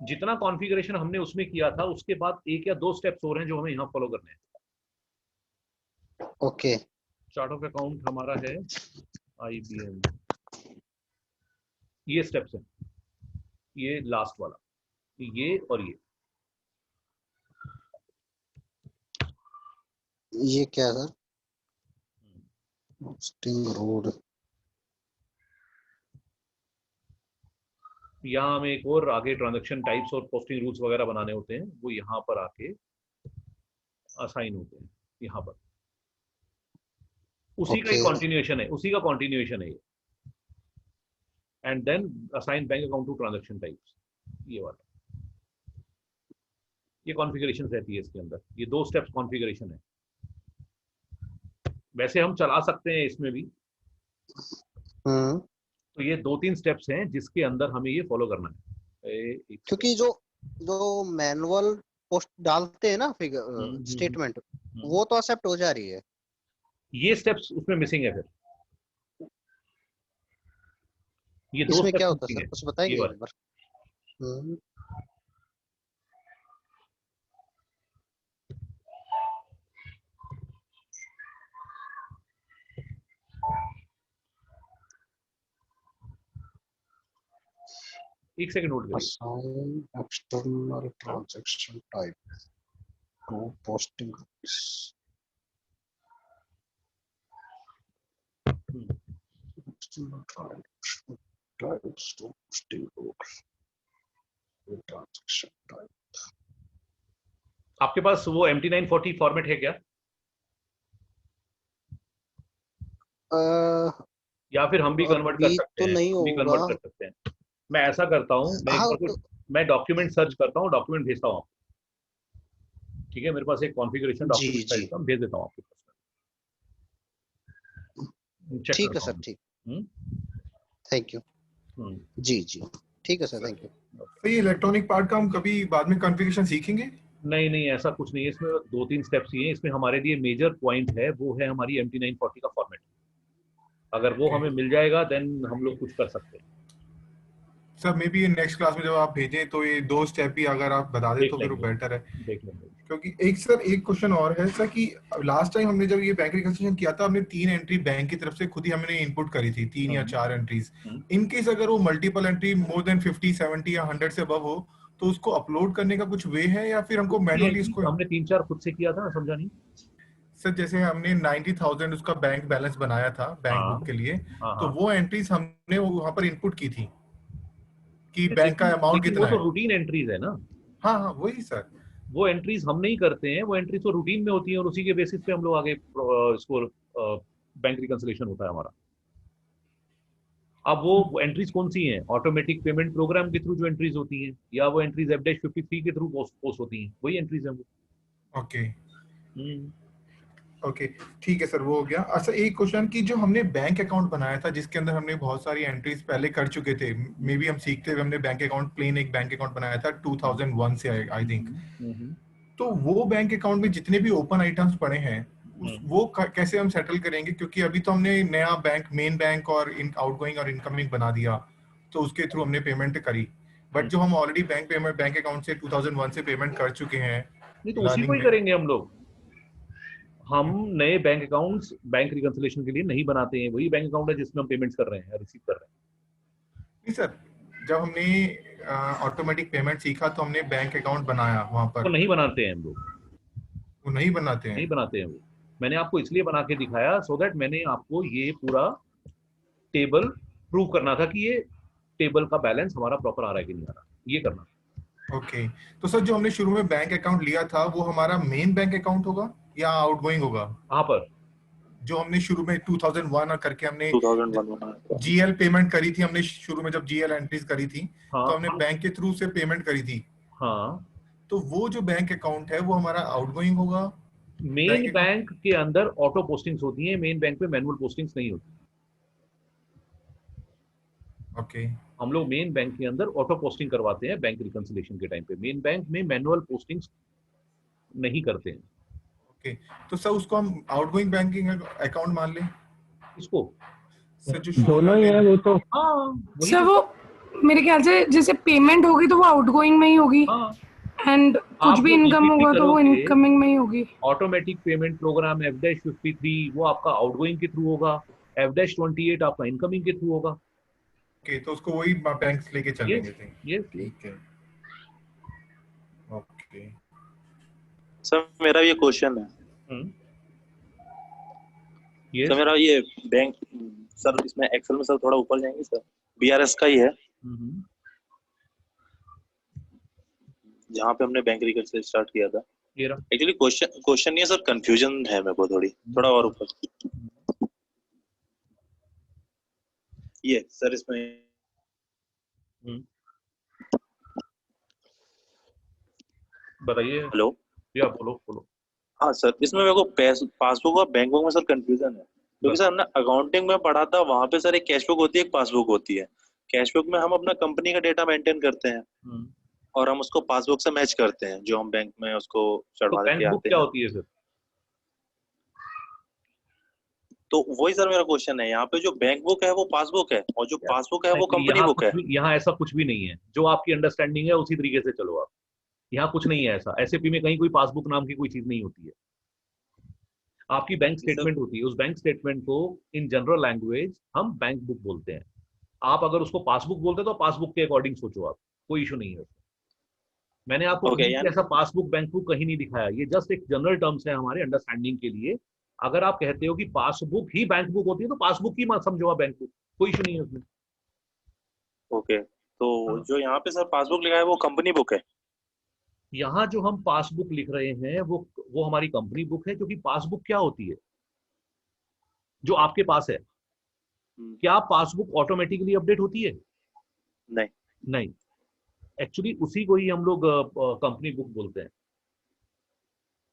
जितना कॉन्फ़िगरेशन हमने उसमें किया था उसके बाद एक या दो स्टेप्स और हैं जो हमें यहाँ फॉलो करने हैं। ओके, चार्ट ऑफ अकाउंट हमारा है IBM, ये स्टेप्स हैं, ये लास्ट वाला, ये और ये क्या है सर? Posting road. यहाँ हमें एक और आगे ट्रांजैक्शन टाइप्स और पोस्टिंग रूल्स वगैरह बनाने होते हैं, वो यहाँ पर आके असाइन होते हैं यहाँ पर। उसी का ही कंटिन्यूएशन है, उसी का कंटिन्यूएशन है ये। And then assign bank account to transaction types, ये वाला, ये कॉन्फ़िगरेशन रहती है इसके अंदर, ये दो स्टेप्स कॉन्फ़िगरेशन है। वैसे हम चला सकते हैं इसमें भी, तो ये 2-3 स्टेप्स हैं जिसके अंदर हमें ये फॉलो करना है। क्योंकि जो मैनुअल पोस्ट डालते हैं ना फिगर स्टेटमेंट, वो तो एक्सेप्ट हो जा रही है, ये स्टेप्स उसमें मिसिंग है। फिर ये दो इसमें स्टेप्स क्या होता है मिसिंग सर, है, कुछ बताएंगे एक बार? एक सेकंड होल्ड करिए। Assign external transaction type to posting rules. External transaction types to posting rules. Transaction type. आपके पास वो MT940 फॉर्मेट है क्या? या फिर हम भी कन्वर्ट कर सकते हैं? नहीं हम भी कन्वर्ट कर सकते हैं। मैं ऐसा करता हूँ, मैं डॉक्यूमेंट सर्च करता हूँ, डॉक्यूमेंट भेजता हूँ आपको। ठीक है, मेरे पास एक कॉन्फ़िगरेशन डॉक्यूमेंट भेज देता हूँ आपके पास। ठीक है सर, ठीक, थैंक यू। जी जी, ठीक है सर, थैंक यू। तो ये इलेक्ट्रॉनिक पार्ट का हम कभी बाद में कॉन्फ़िगरेशन सीखेंगे? नहीं, ऐसा कुछ नहीं है, इसमें 2-3 स्टेप्स ही हैं। इसमें हमारे लिए मेजर पॉइंट है, वो है हमारी MT940 का फॉर्मेट। अगर वो हमें मिल जाएगा देन हम लोग कुछ कर सकते हैं। Sir may be next class में जब आप भेजें तो ये 2 स्टेप ही अगर आप बता दें तो फिर बेटर है। देख लेंगे। क्योंकि एक क्वेश्चन और है सर कि लास्ट टाइम हमने जब ये बैंक रिकंसिलिएशन किया था, हमने 3 एंट्री बैंक की तरफ से खुद ही हमने इनपुट करी थी, 3 या 4 एंट्रीज। इन केस अगर वो मल्टीपल एंट्री मोर देन 50, 70 या 100 से अबव हो तो उसको अपलोड करने का कुछ वे है या फिर हमको मैनुअली इसको? हमने 3-4 खुद से किया था, समझा नहीं सर। जैसे हमने 90,000 उसका बैंक बैलेंस बनाया था बैंक बुक के लिए, तो वो एंट्रीज हमने वहां पर इनपुट की थी कि बैंक का अमाउंट कितना है। वो तो रूटीन एंट्रीज है ना। हाँ वही सर, वो एंट्रीज हम नहीं करते हैं, वो एंट्रीज तो रूटीन में होती है और उसी के बेसिस पे हम लोग आगे इसको बैंक रिकंसिलिएशन होता है हमारा। अब वो एंट्रीज कौन सी हैं? ऑटोमेटिक पेमेंट प्रोग्राम के थ्रू जो एंट्रीज होती हैं, या वो एंट्रीज F-53 के थ्रू पोस्ट होती हैं, वही एंट्रीज हैं वो। ओके ठीक है सर, वो हो गया। अच्छा एक क्वेश्चन कि जो हमने बैंक अकाउंट बनाया था जिसके अंदर हमने बहुत सारी एंट्रीज पहले कर चुके थे, मे बी हम सीखते हुए हमने बैंक अकाउंट प्लेन एक बैंक अकाउंट बनाया था 2001 से आई थिंक। तो वो बैंक अकाउंट में जितने भी ओपन आइटम्स पड़े हैं वो कैसे हम सेटल करेंगे? क्योंकि अभी तो हमने नया बैंक, मेन बैंक और आउटगोइंग और इनकमिंग बना दिया, तो उसके थ्रू हमने पेमेंट करी। बट जो हम ऑलरेडी बैंक अकाउंट से 2001 से पेमेंट कर चुके हैं, नहीं तो उसी को ही करेंगे हम लोग। हम नए बैंक अकाउंट्स बैंक रिकंसिलिएशन के लिए नहीं बनाते हैं, वही बैंक अकाउंट है जिसमें हम पेमेंट्स कर रहे हैं, रिसीव कर रहे हैं। नहीं सर, जब हमने ऑटोमेटिक पेमेंट सीखा तो हमने बैंक अकाउंट बनाया वहां पर। वो नहीं बनाते हैं हम लोग, वो नहीं बनाते हैं, नहीं बनाते हैं वो। मैंने आपको इसलिए बना के दिखाया सो दैट मैंने आपको ये पूरा टेबल प्रूव करना था कि ये टेबल का बैलेंस हमारा प्रॉपर आ रहा है कि नहीं आ रहा, ये करना। ओके तो सर जो हमने शुरू में बैंक अकाउंट लिया था वो हमारा मेन बैंक अकाउंट होगा या आउटगोइंग होगा? कहाँ पर? जो हमने शुरू में 2001 करके हमने 2001 जीएल पेमेंट करी थी, हमने शुरू में जब जीएल एंट्रीज करी थी तो हमने बैंक के थ्रू से पेमेंट करी थी। हाँ, तो वो जो बैंक अकाउंट है वो हमारा आउटगोइंग होगा? मेन बैंक के अंदर ऑटो पोस्टिंग्स होती हैं, मेन बैंक में मैनुअल पोस्टिंग्स नहीं होती। ओके हम लोग मेन बैंक के अंदर ऑटो पोस्टिंग करवाते हैं बैंक रिकंसिलिएशन के टाइम पे, मेन बैंक में मैनुअल पोस्टिंग्स नहीं करते हैं। ओके तो सर उसको हम आउटगोइंग बैंकिंग अकाउंट मान लें? इसको सर जो दोनों ही है वो तो। हाँ सर वो मेरे ख्याल से जैसे पेमेंट होगी तो वो आउटगोइंग में ही होगी, हाँ, एंड कुछ आप भी जो इनकम ईपीपी होगा तो वो करोगे, इनकमिंग में ही होगी। ऑटोमेटिक पेमेंट प्रोग्राम F-53 वो आपका आउटगोइंग के थ्रू होगा, F-28 आपका इनकमिंग के थ्रू होगा। ओके, तो उसको वही बैंक लेके चलेंगे। Yes yes. ठीक है, ओके। सर मेरा ये क्वेश्चन है, सर यस। मेरा ये बैंक, सर इसमें एक्सेल में सर थोड़ा ऊपर जाएंगे सर, बीआरएस का ही है जहाँ पे हमने बैंक रिकॉर्ड से स्टार्ट किया था। एक्चुअली क्वेश्चन नहीं है सर, कंफ्यूजन है मेरे को थोड़ा और ऊपर ये सर इसमें बताइए। हेलो, या बोलो। हाँ सर, इसमें मेरे को पासबुक और बैंक बुक में सर कंफ्यूजन है, क्योंकि सर हमने अकाउंटिंग में पढ़ा था, वहां पे सर एक कैश बुक होती है, एक पासबुक होती है। कैश बुक में हम अपना कंपनी का डेटा मेंटेन करते हैं और हम उसको पासबुक से मैच करते हैं, जो हम बैंक में उसको तो चढ़वा बैंक के बुक आते क्या हैं। होती है फिर? तो वही सर मेरा क्वेश्चन है, यहाँ पे जो बैंक बुक है वो पासबुक है, और जो पासबुक है वो कंपनी बुक है। यहाँ ऐसा कुछ भी नहीं है, जो आपकी अंडरस्टैंडिंग है उसी तरीके से चलो आप। यहाँ कुछ नहीं है ऐसा, एसएपी में कहीं कोई पासबुक नाम की कोई चीज नहीं होती है। आपकी बैंक स्टेटमेंट होती है, उस बैंक स्टेटमेंट को इन जनरल लैंग्वेज हम बैंक बुक बोलते हैं। आप अगर उसको पासबुक बोलते तो पासबुक के अकॉर्डिंग सोचो आप, कोई इशू नहीं है। मैंने आपको कहीं भी ऐसा पासबुक बैंक बुक कहीं नहीं दिखाया, ये जस्ट एक जनरल टर्म्स है हमारे अंडरस्टैंडिंग के लिए। अगर आप कहते हो कि पासबुक ही बैंक बुक होती है तो पासबुक ही मत समझो आप बैंक बुक, कोई इशू नहीं है उसमें। ओके, तो जो यहाँ पे सर पासबुक लिखा है वो कंपनी बुक है। यहाँ जो हम पासबुक लिख रहे हैं वो हमारी कंपनी बुक है, क्योंकि पासबुक क्या होती है जो आपके पास है? क्या पासबुक ऑटोमेटिकली अपडेट होती है? नहीं नहीं, एक्चुअली उसी को ही हम लोग कंपनी बुक बोलते हैं।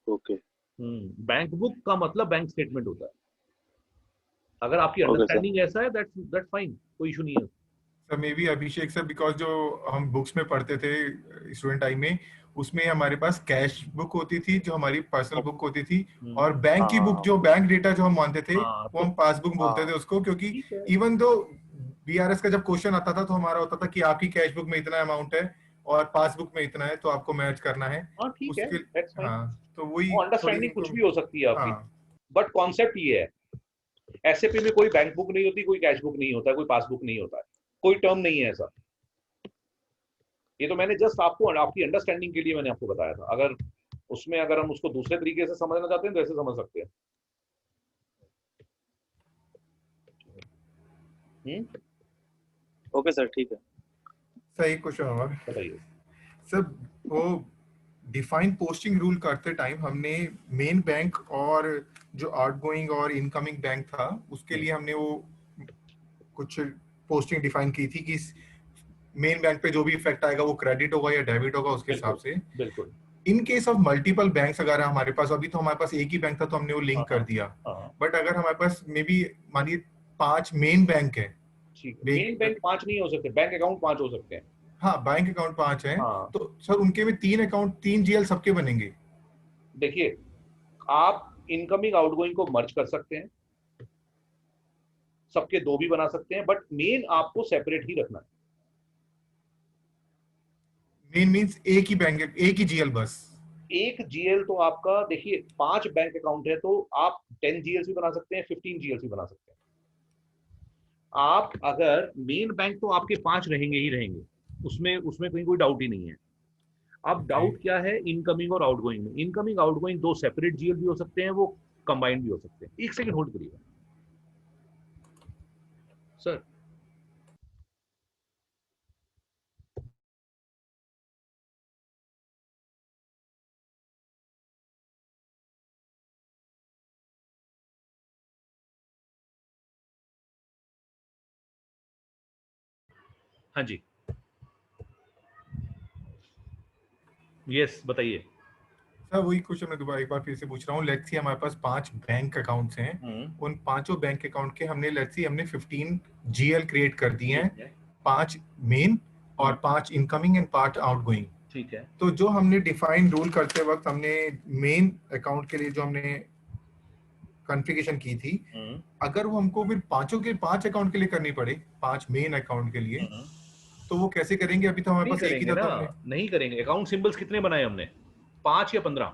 ओके, बैंक बुक का मतलब बैंक स्टेटमेंट होता है। अगर आपकी अंडरस्टैंडिंग ऐसा है दैट फाइन, कोई इशू नहीं है। Sir may be Abhishek sir, because जो हम बुक्स में पढ़ते थे स्टूडेंट टाइम में, उसमें हमारे पास कैश बुक होती थी जो हमारी पर्सनल बुक होती थी, और बैंक की बुक जो बैंक डेटा जो हम मानते थे वो हम पासबुक बोलते थे उसको, क्योंकि इवन दो बीआरएस का जब क्वेश्चन आता था तो हमारा होता था कि आपकी कैश बुक में इतना अमाउंट है और पासबुक में इतना है, तो आपको मैच करना है उसके। हाँ, तो वही अंडरस्टैंडिंग कुछ भी हो सकती है आपकी, बट कॉन्सेप्ट ये है, एसएपी में कोई बैंक बुक नहीं होती, कोई कैश बुक नहीं होता, कोई पासबुक नहीं होता है, कोई टर्म नहीं है ऐसा। ये तो मैंने जस्ट आपको आपकी अंडरस्टैंडिंग के लिए मैंने आपको बताया था। अगर उसमें अगर हम उसको दूसरे तरीके से समझना चाहते हैं तो ऐसे समझ सकते हैं। ओके सर, ठीक है। सही क्वेश्चन होगा। बताइए सर, वो डिफाइन पोस्टिंग रूल करते टाइम हमने मेन बैंक और जो आउटगोइंग और इनकमिंग बैंक था उसके लिए हमने वो कुछ पोस्टिंग डिफाइन की थी कि मेन बैंक पे जो भी इफेक्ट आएगा वो क्रेडिट होगा या डेबिट होगा उसके हिसाब से। बिल्कुल। In case of multiple banks अगर हमारे पास, अभी तो हमारे पास एक ही बैंक था तो हमने वो लिंक कर दिया, बट अगर हमारे पास मे बी मानिए 5 मेन बैंक है, मेन बैंक 5 नहीं हो सकते, बैंक अकाउंट 5 हो सकते हैं। हाँ, बैंक अकाउंट 5 है, तो सर उनके में 3 अकाउंट 3 जीएल सबके बनेंगे। देखिए, आप इनकमिंग आउटगोइंग को मर्ज कर सकते हैं, सबके 2 भी बना सकते हैं, बट मेन आपको सेपरेट ही रखना है। मेन मींस एक ही बैंक, एक ही जीएल बस। एक जीएल तो आपका, देखिए 5 बैंक अकाउंट है तो आप 10 जीएल भी बना सकते हैं, 15 जीएल भी बना सकते हैं। आप अगर मेन बैंक तो आपके 5 रहेंगे ही रहेंगे, उसमें कहीं कोई डाउट ही नहीं है। अब डाउट क्या है इनकमिंग और आउटगोइंग में? इनकमिंग आउटगोइंग 2 सेपरेट जीएल भी हो सकते हैं, वो कंबाइंड भी हो सकते हैं। एक सेकंड होल्ड करिएगा सर। हाँ जी, यस बताइए। सर वही क्वेश्चन मैं दोबारा एक बार फिर से पूछ रहा हूँ। लेट्स सी हमारे पास 5 बैंक अकाउंट्स हैं, उन पांचों बैंक अकाउंट के हमने 15 जीएल क्रिएट कर दिए हैं, 5 मेन और 5 इनकमिंग एंड 5 आउटगोइंग। ठीक है। तो जो हमने डिफाइन रूल करते वक्त हमने मेन अकाउंट के लिए जो हमने कॉन्फ़िगरेशन की थी, अगर वो हमको फिर पांचों के 5 अकाउंट के लिए करनी पड़े, 5 मेन अकाउंट के लिए, तो वो कैसे करेंगे? अभी तो हमारे नहीं पास एक ही करेंगे था, ना, तो हमने नहीं करेंगे। अकाउंट सिंबल्स कितने बनाए हमने? 5 या 15?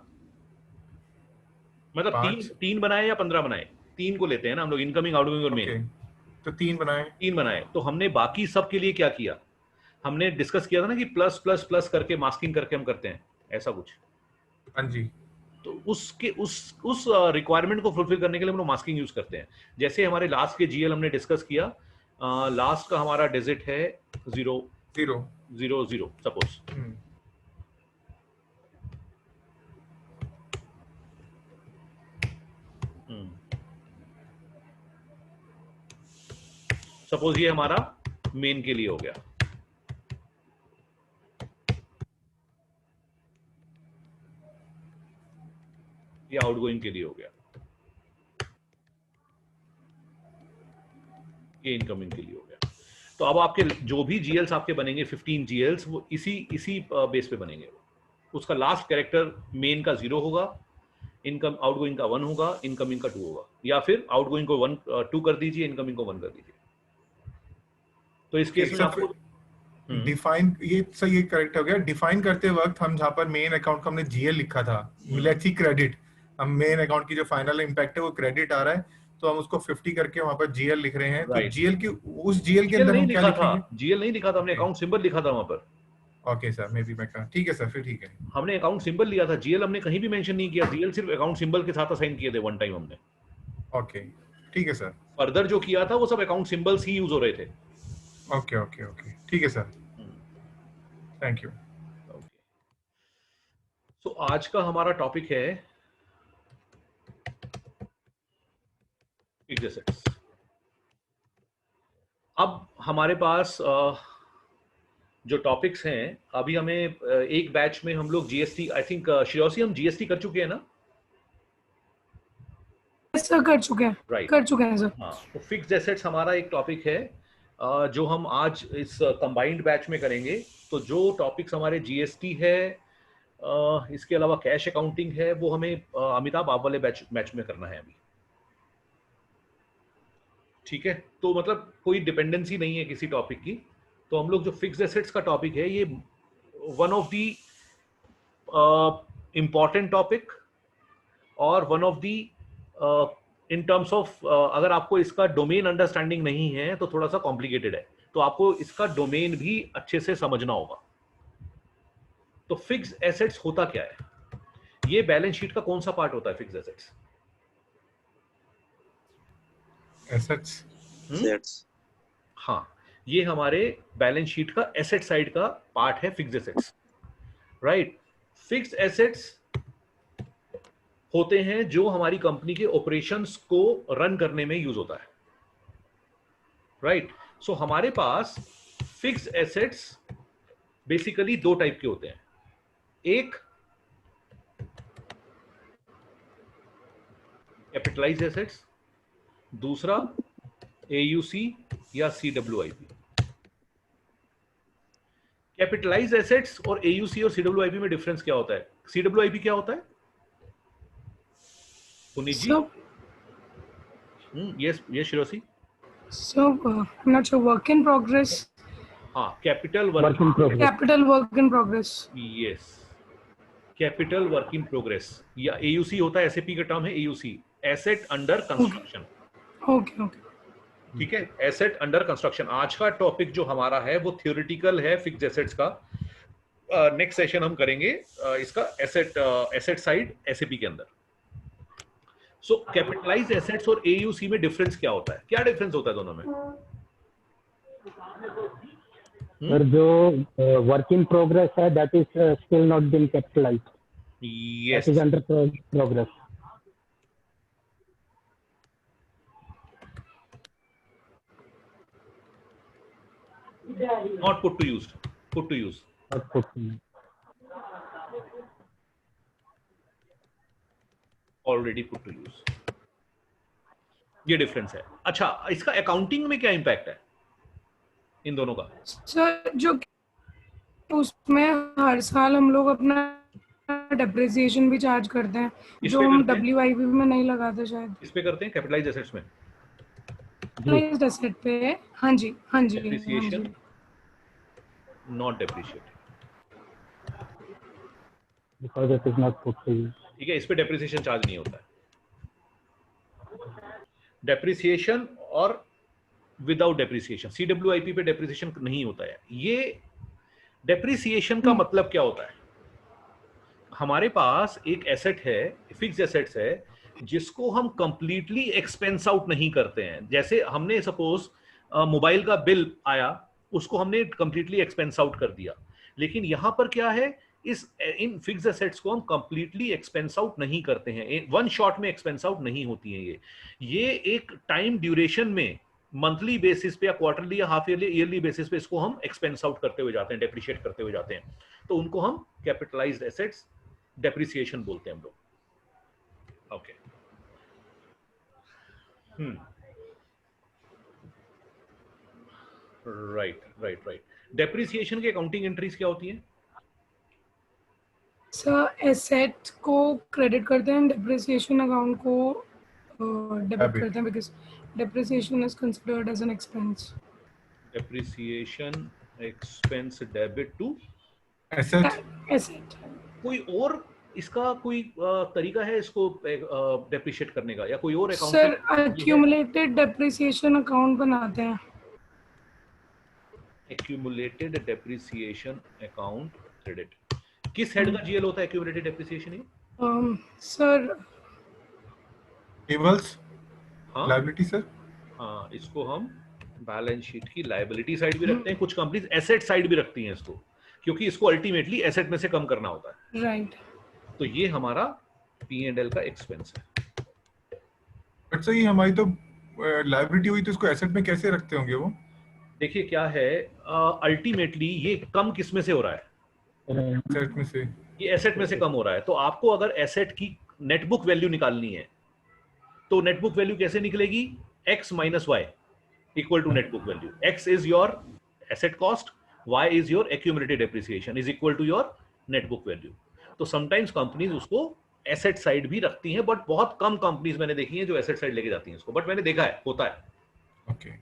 मतलब 5। तीन बनाए या 15 बनाए? 3 को लेते हैं ना हम लोग, इनकमिंग, आउटगोइंग और मेन। ओके, तो 3 बनाए। 3 बनाए। तो हमने बाकी सब के लिए क्या किया? हमने डिस्कस किया था ना कि प्लस प्लस प्लस करके मास्किंग करके हम करते हैं, ऐसा कुछ। हाँ जी। तो उसके उस रिक्वायरमेंट को फुलफिल करने के लिए हम लोग मास्किंग यूज करते हैं। जैसे हमारे लास्ट के जीएल हमने डिस्कस किया, लास्ट का हमारा डिजिट है 0 0 0 0 सपोज। सपोज ये हमारा मेन के लिए हो गया, ये आउटगोइंग के लिए हो गया, ये इनकमिंग के लिए हो गया। तो अब आपके जो भी जीएल्स आपके बनेंगे 15 जीएल्स, वो इसी बेस पे बनेंगे। उसका लास्ट कैरेक्टर मेन का 0 होगा, इनकम आउटगोइंग का 1 होगा, इनकमिंग का 2 होगा, या फिर आउटगोइंग को 2 कर दीजिए, इनकमिंग को 1 कर दीजिए। तो इस केस में आपको डिफाइन, ये सही, ये करेक्ट हो गया। डिफाइन करते वक्त हम जहाँ पर मेन अकाउंट का हमने जीएल लिखा था, लेट्स सी क्रेडिट, हम मेन अकाउंट की जो फाइनल इंपैक्ट है वो क्रेडिट आ रहा है, तो हम उसको 50 करके वहां पर जीएल लिख रहे हैं। तो जीएल की, उस जीएल के अंदर हम क्या लिखेंगे? जीएल नहीं लिखा था हमने, अकाउंट सिंबल लिखा था वहां पर। ओके सर, मे बी मैं कहा, ठीक है सर, फिर ठीक है। हमने अकाउंट सिंबल लिया था, जीएल हमने कहीं भी मेंशन नहीं किया। जीएल सिर्फ अकाउंट सिंबल के साथ असाइन किए थे वन टाइम हमने। ओके, ठीक है सर। फर्दर जो किया था वो सब अकाउंट सिंबल्स ही यूज हो रहे थे। ओके ओके ओके, ठीक है सर, थैंक यू। तो आज का हमारा टॉपिक है फिक्स्ड एसेट्स। अब हमारे पास जो टॉपिक्स हैं, अभी हमें एक बैच में हम लोग जीएसटी, आई थिंक श्रेयोसी हम जीएसटी कर चुके हैं ना? सर कर चुके हैं, राइट, कर चुके हैं सर। हाँ, तो फिक्स्ड एसेट्स हमारा एक टॉपिक है जो हम आज इस कंबाइंड बैच में करेंगे। तो जो टॉपिक्स हमारे जीएसटी है, इसके अलावा कैश अकाउंटिंग है, वो हमें अमिताभ आप वाले बैच में करना है अभी। ठीक है, तो मतलब कोई डिपेंडेंसी नहीं है किसी टॉपिक की। तो हम लोग जो फिक्स्ड एसेट्स का टॉपिक है, ये one of the important topic और one of the in terms of, अगर आपको इसका डोमेन अंडरस्टैंडिंग नहीं है तो थोड़ा सा कॉम्प्लिकेटेड है, तो आपको इसका डोमेन भी अच्छे से समझना होगा। तो फिक्स्ड एसेट्स होता क्या है? ये बैलेंस शीट का कौन सा पार्ट होता है फिक्स्ड एसेट्स? एसेट्स। हाँ, ये हमारे बैलेंस शीट का एसेट साइड का पार्ट है fixed assets, right. Fixed assets होते हैं जो हमारी कंपनी के ऑपरेशंस को रन करने में यूज होता है, राइट। सो हमारे पास फिक्स्ड एसेट्स बेसिकली दो टाइप के होते हैं। एक कैपिटलाइज्ड एसेट्स, दूसरा एयूसी या सीडब्ल्यूआईपी। कैपिटलाइज्ड एसेट्स और एयूसी और सीडब्ल्यूआईपी में डिफरेंस क्या होता है? सीडब्ल्यूआईपी क्या होता है पुनीत जी? यस शिरोसी। So, not sure, work in progress. हाँ, capital work in progress. Capital work in progress. Yes, capital work in progress, या एयूसी होता है, एसएपी का टर्म है AUC, asset under construction. Okay, okay. ठीक है, एसेट अंडर कंस्ट्रक्शन। आज का टॉपिक जो हमारा है वो थ्योरेटिकल है फिक्स्ड एसेट्स का। नेक्स्ट सेशन हम करेंगे इसका एसेट साइड एसएपी के अंदर। सो कैपिटलाइज्ड एसेट्स और एयूसी में डिफरेंस क्या होता है? क्या डिफरेंस होता है दोनों में? सर जो वर्क इन प्रोग्रेस है that is still not been capitalized, yes, that is under progress. not put to use, put to use, already put to use, ये डिफरेंस है। अच्छा, इसका अकाउंटिंग में क्या इंपैक्ट है इन दोनों का? सर जो उसमें हर साल हम लोग अपना डेप्रिसिएशन भी चार्ज करते हैं, जो हम डब्ल्यूआईपी में नहीं लगाते शायद। इस पे करते हैं कैपिटलाइज्ड एसेट्स में, कैपिटलाइज्ड एसेट पे। हाँ जी, हाँ जी, depreciation not depreciated, because it is not put to use. ठीक है, इस पे डेप्रिसिएशन चार्ज नहीं होता है। डेप्रिसिएशन और विदाउट डेप्रिसिएशन, CWIP पे डेप्रिसिएशन नहीं होता है। ये डेप्रिसिएशन का मतलब क्या होता है? हमारे पास एक एसेट है, फिक्स एसेट्स है, जिसको हम कंप्लीटली एक्सपेंस आउट नहीं करते हैं। जैसे हमने सपोज मोबाइल का बिल आया, उसको हमने कंप्लीटली एक्सपेंस आउट कर दिया, लेकिन यहां पर क्या है, इन फिक्स एसेट्स को हम कंप्लीटली एक्सपेंस आउट नहीं करते हैं, वन शॉट में एक्सपेंस आउट नहीं होती है। ये एक टाइम ड्यूरेशन में मंथली बेसिस पे या क्वार्टरली या हाफ ईयरली बेसिस पे इसको हम एक्सपेंस आउट करते हुए जाते हैं, डेप्रिशिएट करते हुए जाते हैं, तो उनको हम कैपिटलाइज्ड एसेट्स डेप्रिसिएशन बोलते हैं हम लोग। Okay, right. डेप्रिसिएशन की अकाउंटिंग एंट्रीज क्या होती हैं? सर एसेट को क्रेडिट करते हैं, डेप्रिसिएशन अकाउंट को डेबिट करते हैं, because depreciation is considered as an expense. Depreciation expense debit to asset. कोई और इसका कोई तरीका है इसको डेप्रिशिएट करने का, या कोई और account? Sir accumulated depreciation account बनाते हैं। एक्यूमुलेटेड डेप्रिसिएशन अकाउंट क्रेडिट किस हेड का जीएल होता है? एक्यूमुलेटेड डेप्रिसिएशन सर पेबल्स, हाँ लायबिलिटी सर। हाँ, इसको हम बैलेंस शीट की लायबिलिटी साइड भी रखते हैं, कुछ कंपनीज एसेट साइड भी रखती हैं इसको, क्योंकि इसको अल्टीमेटली एसेट में से कम करना होता है। राइट। तो ये हमारा P&L का एक्सपेंस है। अच्छा, ये हमारी तो लायबिलिटी हुई, तो इसको एसेट में कैसे रखते होंगे वो? देखिए क्या है, अल्टीमेटली ये कम किस में से हो रहा है? एसेट में से। ये एसेट में से कम हो रहा है। तो आपको अगर एसेट की नेट बुक वैल्यू निकालनी है, तो नेट बुक वैल्यू कैसे निकलेगी? x minus Y equal to net book value. x is your asset cost, y is your accumulated depreciation, is equal to your net book value. तो sometimes companies उसको asset side भी रखती हैं, but बहुत कम companies मैंने देखी हैं जो एसेट साइड लेके जाती हैं इसको, बट मैंने देखा है होता है। ओके।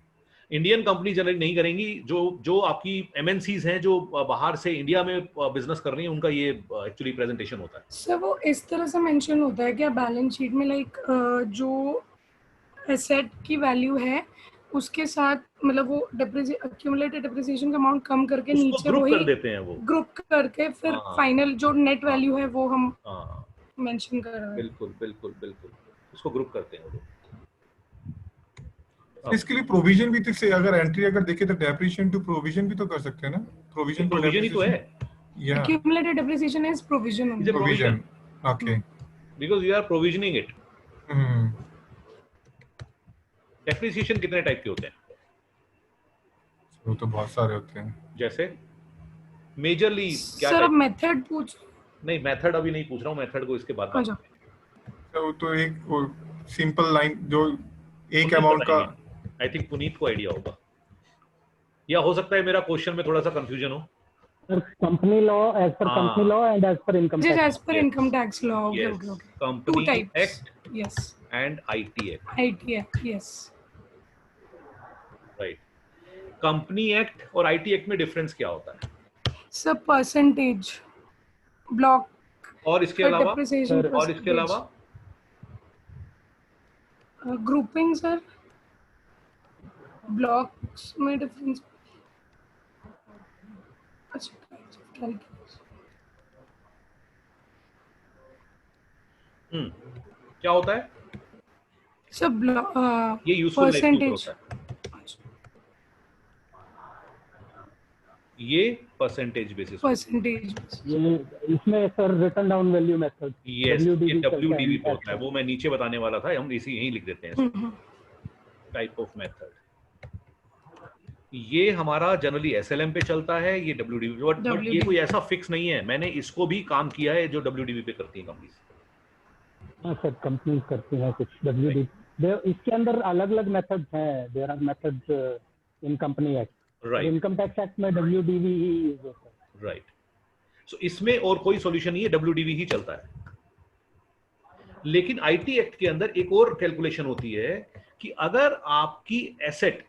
इंडियन कंपनी जनरली नहीं करेंगी, जो आपकी MNCs हैं जो बाहर से इंडिया में बिजनेस कर रही हैं, उनका ये एक्चुअली प्रेजेंटेशन होता है। सर वो इस तरह से मेंशन होता है क्या बैलेंस शीट में, लाइक जो एसेट की वैल्यू है उसके साथ, मतलब वो एक्यूमुलेटेड डेप्रिसिएशन का अमाउंट कम करके नीचे ग्रुप वही कर देते हैं, वो ग्रुप करके फिर फाइनल जो नेट वैल्यू है वो हम मेंशन कर रहे हैं। बिल्कुल उसको ग्रुप करते हैं वो। इसके लिए प्रोविजन भी तो से अगर एंट्री अगर देखे तो डेप्रिसिएशन टू प्रोविजन भी तो कर सकते हैं ना? प्रोविजन ही तो है। Accumulated depreciation is provision. Okay, because you are provisioning it. Depreciation कितने टाइप के होते हैं? वो तो बहुत सारे होते हैं। जैसे मेजरली क्या सर मेथड पूछ? नहीं, मेथड अभी नहीं पूछ रहा हूँ, मेथड को इसके बाद। तो एक सिंपल लाइन जो एक अमाउंट का, आई थिंक पुनीत को आइडिया होगा, या हो सकता है मेरा क्वेश्चन में थोड़ा सा कंफ्यूजन हो। Company law, as per company law and as per income tax. As per income tax law. Okay, company act, yes, and IT act. IT act, yes, right. Company act और IT act में difference क्या होता है? Sir percentage, block, और इसके अलावा grouping sir, blocks में difference. अच्छा, क्या होता है? सर ये यूजफुल परसेंटेज, ये परसेंटेज बेसिस, परसेंटेज ये इसमें sir written down value method, yes, ये WDV पे होता है, वो मैं नीचे बताने वाला था, हम इसी यहीं लिख देते हैं टाइप ऑफ मेथड। ये हमारा जनरली SLM पे चलता है, ये WDV, बट ये कोई ऐसा फिक्स नहीं है। मैंने इसको भी काम किया है जो WDV पे करती है कंपनीज। हाँ सर, कंपनीज करती हैं कुछ WDV, इसके अंदर अलग अलग मेथड्स हैं। There are methods in company act, income tax act में WDV ही यूज होता है। राइट। सो इसमें और कोई सॉल्यूशन नहीं है, WDV ही चलता है। लेकिन IT एक्ट के अंदर एक और कैलकुलेशन होती है कि अगर आपकी asset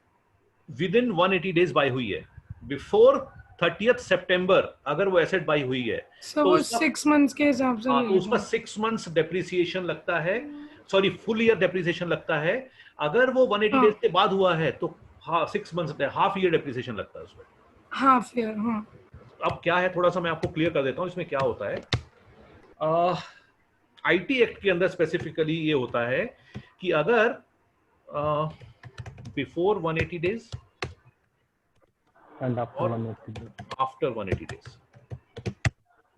with in 180 days by हुई है, बिफोर 30th सितंबर अगर वो एसेट बाई हुई है तो वो 6 मंथ्स के हिसाब से तो उसका 6 मंथ्स डेप्रिसिएशन लगता है, सॉरी फुल ईयर डेप्रिसिएशन लगता है। अगर वो 180 डेज के बाद हुआ है तो 6 मंथ्स हाफ ईयर डेप्रिसिएशन लगता है उसमें, हाफ ईयर। हाँ, अब क्या है थोड़ा सा मैं आपको क्लियर कर देता हूं इसमें क्या होता है। आईटी एक्ट के अंदर स्पेसिफिकली ये होता है कि अगर बिफोर 180 डेज एंड और आफ्टर 180 डेज,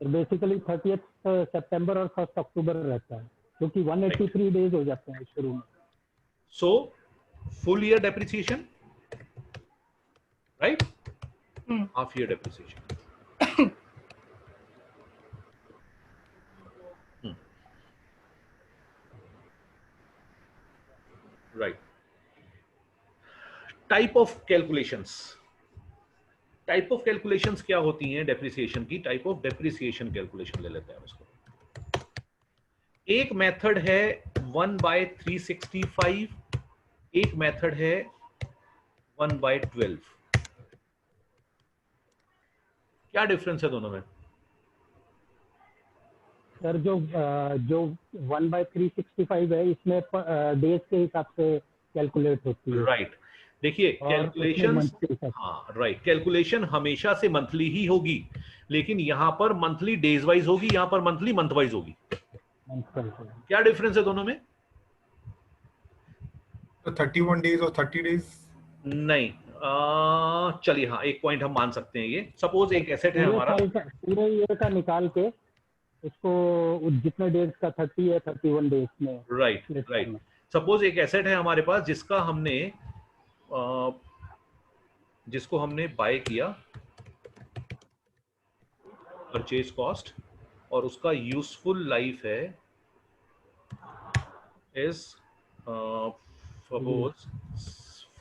बेसिकली 30th सितंबर और 1 अक्टूबर रहता है, क्योंकि 183 डेज हो जाते हैं शुरू में। So full year depreciation, right, half year depreciation. Right. Type of calculations क्या होती हैं डेप्रिसिएशन की? टाइप ऑफ डेप्रिसिएशन कैलकुलेशन ले लेते हैं उसको। एक मेथड है 1/365, एक मेथड है 1/12। क्या डिफरेंस है दोनों में? सर जो 1/365 है इसमें डेज के हिसाब से कैलकुलेट होती है। राइट। देखिए कैलकुलेशन, हाँ राइट, कैलकुलेशन हमेशा से मंथली ही होगी, लेकिन यहां पर मंथली डेज वाइज होगी, यहां पर मंथली मंथ वाइज होगी। क्या डिफरेंस है दोनों में? तो 31 डेज और 30 डेज नहीं, चलिए हाँ एक पॉइंट हम मान सकते हैं। ये सपोज एक एसेट है हमारा, पूरे ईयर का निकाल के उसको जितने डेज का 30 है 31 डेज में। राइट। सपोज एक एसेट है हमारे पास जिसका हमने जिसको हमने बाय किया परचेज कॉस्ट, और उसका यूजफुल लाइफ है इज सपोज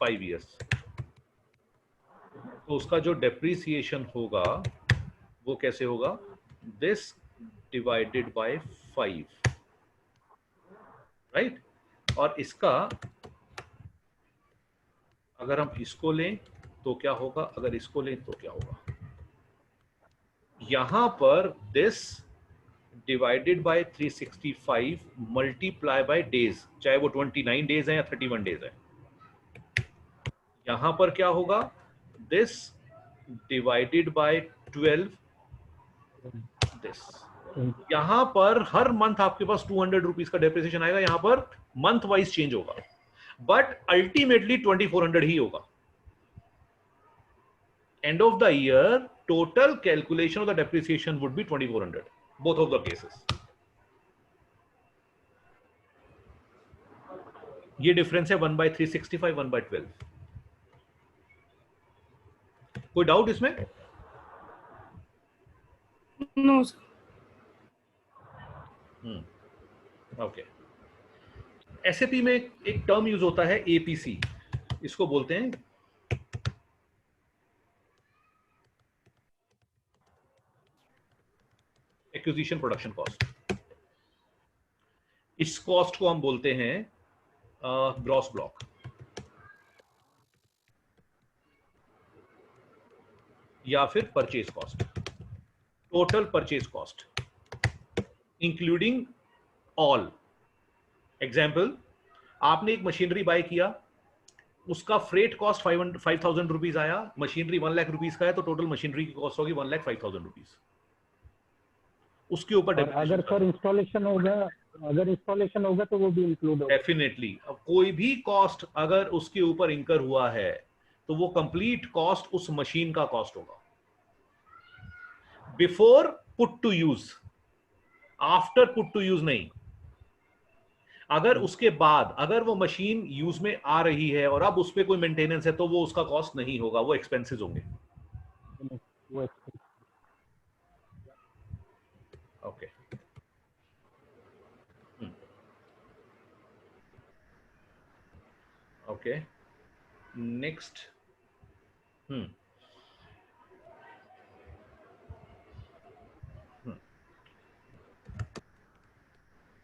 5 इयर्स। तो उसका जो डेप्रिसिएशन होगा वो कैसे होगा? This divided by 5, right. और इसका अगर हम इसको लें तो क्या होगा, अगर इसको लें तो क्या होगा? यहां पर this divided by 365 multiply by days, चाहे वो 29 डेज है या 31 डेज है। यहां पर क्या होगा? This divided by 12 this. यहां पर हर मंथ आपके पास 200 रुपीज का डेप्रिसिएशन आएगा, यहां पर मंथ वाइज चेंज होगा, बट अल्टीमेटली 2400 ही होगा। End of the year, total calculation of the depreciation would be 2400, both of the cases. ये डिफरेंस है 1/365, 1/12। कोई डाउट इसमें? No sir. ओके। एसएपी में एक टर्म यूज होता है एपीसी, इसको बोलते हैं एक्विजिशन प्रोडक्शन कॉस्ट। इस कॉस्ट को हम बोलते हैं ग्रॉस ब्लॉक। या फिर purchase cost, total purchase cost including all. Example, आपने एक मशीनरी बाय किया, उसका फ्रेट कॉस्ट 5,000 रुपीज आया, मशीनरी 1 लाख रुपीज का है, तो टोटल मशीनरी की कॉस्ट होगी 1,05,000 रुपीज। उसके ऊपर अगर सर इंस्टॉलेशन होगा तो वो भी इंक्लूड होगा डेफिनेटली। अब कोई भी कॉस्ट अगर उसके ऊपर इंकर हुआ है तो वो कंप्लीट कॉस्ट उस मशीन का कॉस्ट होगा, before put to use, after put to use नहीं। अगर उसके बाद अगर वो मशीन यूज में आ रही है और अब उस पर कोई मेंटेनेंस है तो वो उसका कॉस्ट नहीं होगा, वो एक्सपेंसेस होंगे। ओके। Okay, next.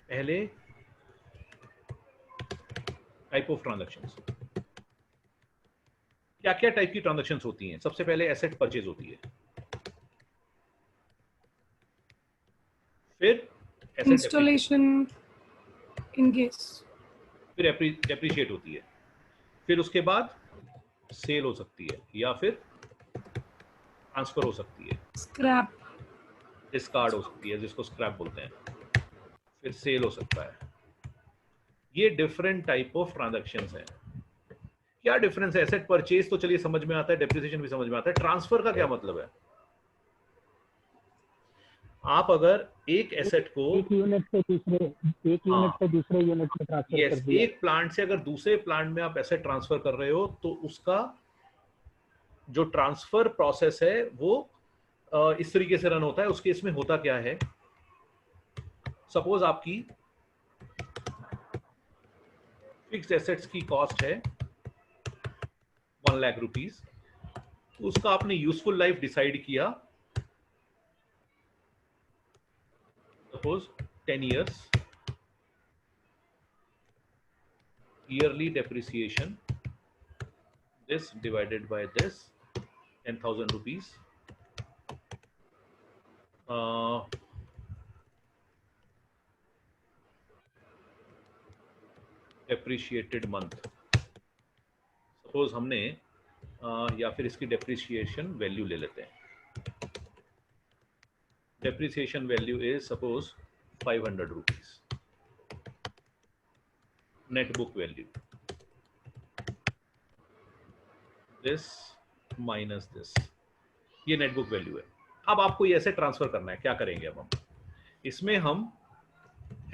पहले टाइप ऑफ ट्रांजैक्शंस। क्या क्या टाइप की ट्रांजैक्शंस होती हैं? सबसे पहले एसेट परचेज होती है, फिर इंस्टॉलेशन इन केस, फिर डेप्रिशिएट होती है, फिर उसके बाद सेल हो सकती है या फिर ट्रांसफर हो सकती है, स्क्रैप, डिस्कार्ड हो सकती है जिसको स्क्रैप बोलते हैं, फिर सेल हो सकता है। ये डिफरेंट टाइप ऑफ ट्रांजैक्शंस हैं। क्या डिफरेंस है? एसेट परचेज तो चलिए समझ में आता है, डेप्रिसिएशन भी समझ में आता है, ट्रांसफर का क्या मतलब है? आप अगर एक एसेट को एक यूनिट से दूसरे यूनिट में ट्रांसफर कर दिया, एक प्लांट से अगर दूसरे प्लांट में आप एसेट ट्रांसफर कर रहे हो तो उसका जो ट्रांसफर प्रोसेस है वो इस तरीके से रन होता है। उस केस में होता क्या है, सपोज आपकी फिक्स्ड एसेट्स की कॉस्ट है 1 लाख रुपीस, उसका आपने यूजफुल लाइफ डिसाइड किया suppose 10 years, yearly depreciation this divided by this 10,000 rupees, depreciated month suppose हमने या फिर इसकी डेप्रिसिएशन वैल्यू ले लेते हैं। Depreciation value is suppose 500 rupees, net book value this minus this, ये नेट बुक वैल्यू है। अब आपको ये ऐसे ट्रांसफर करना है, क्या करेंगे अब हम इसमें? हम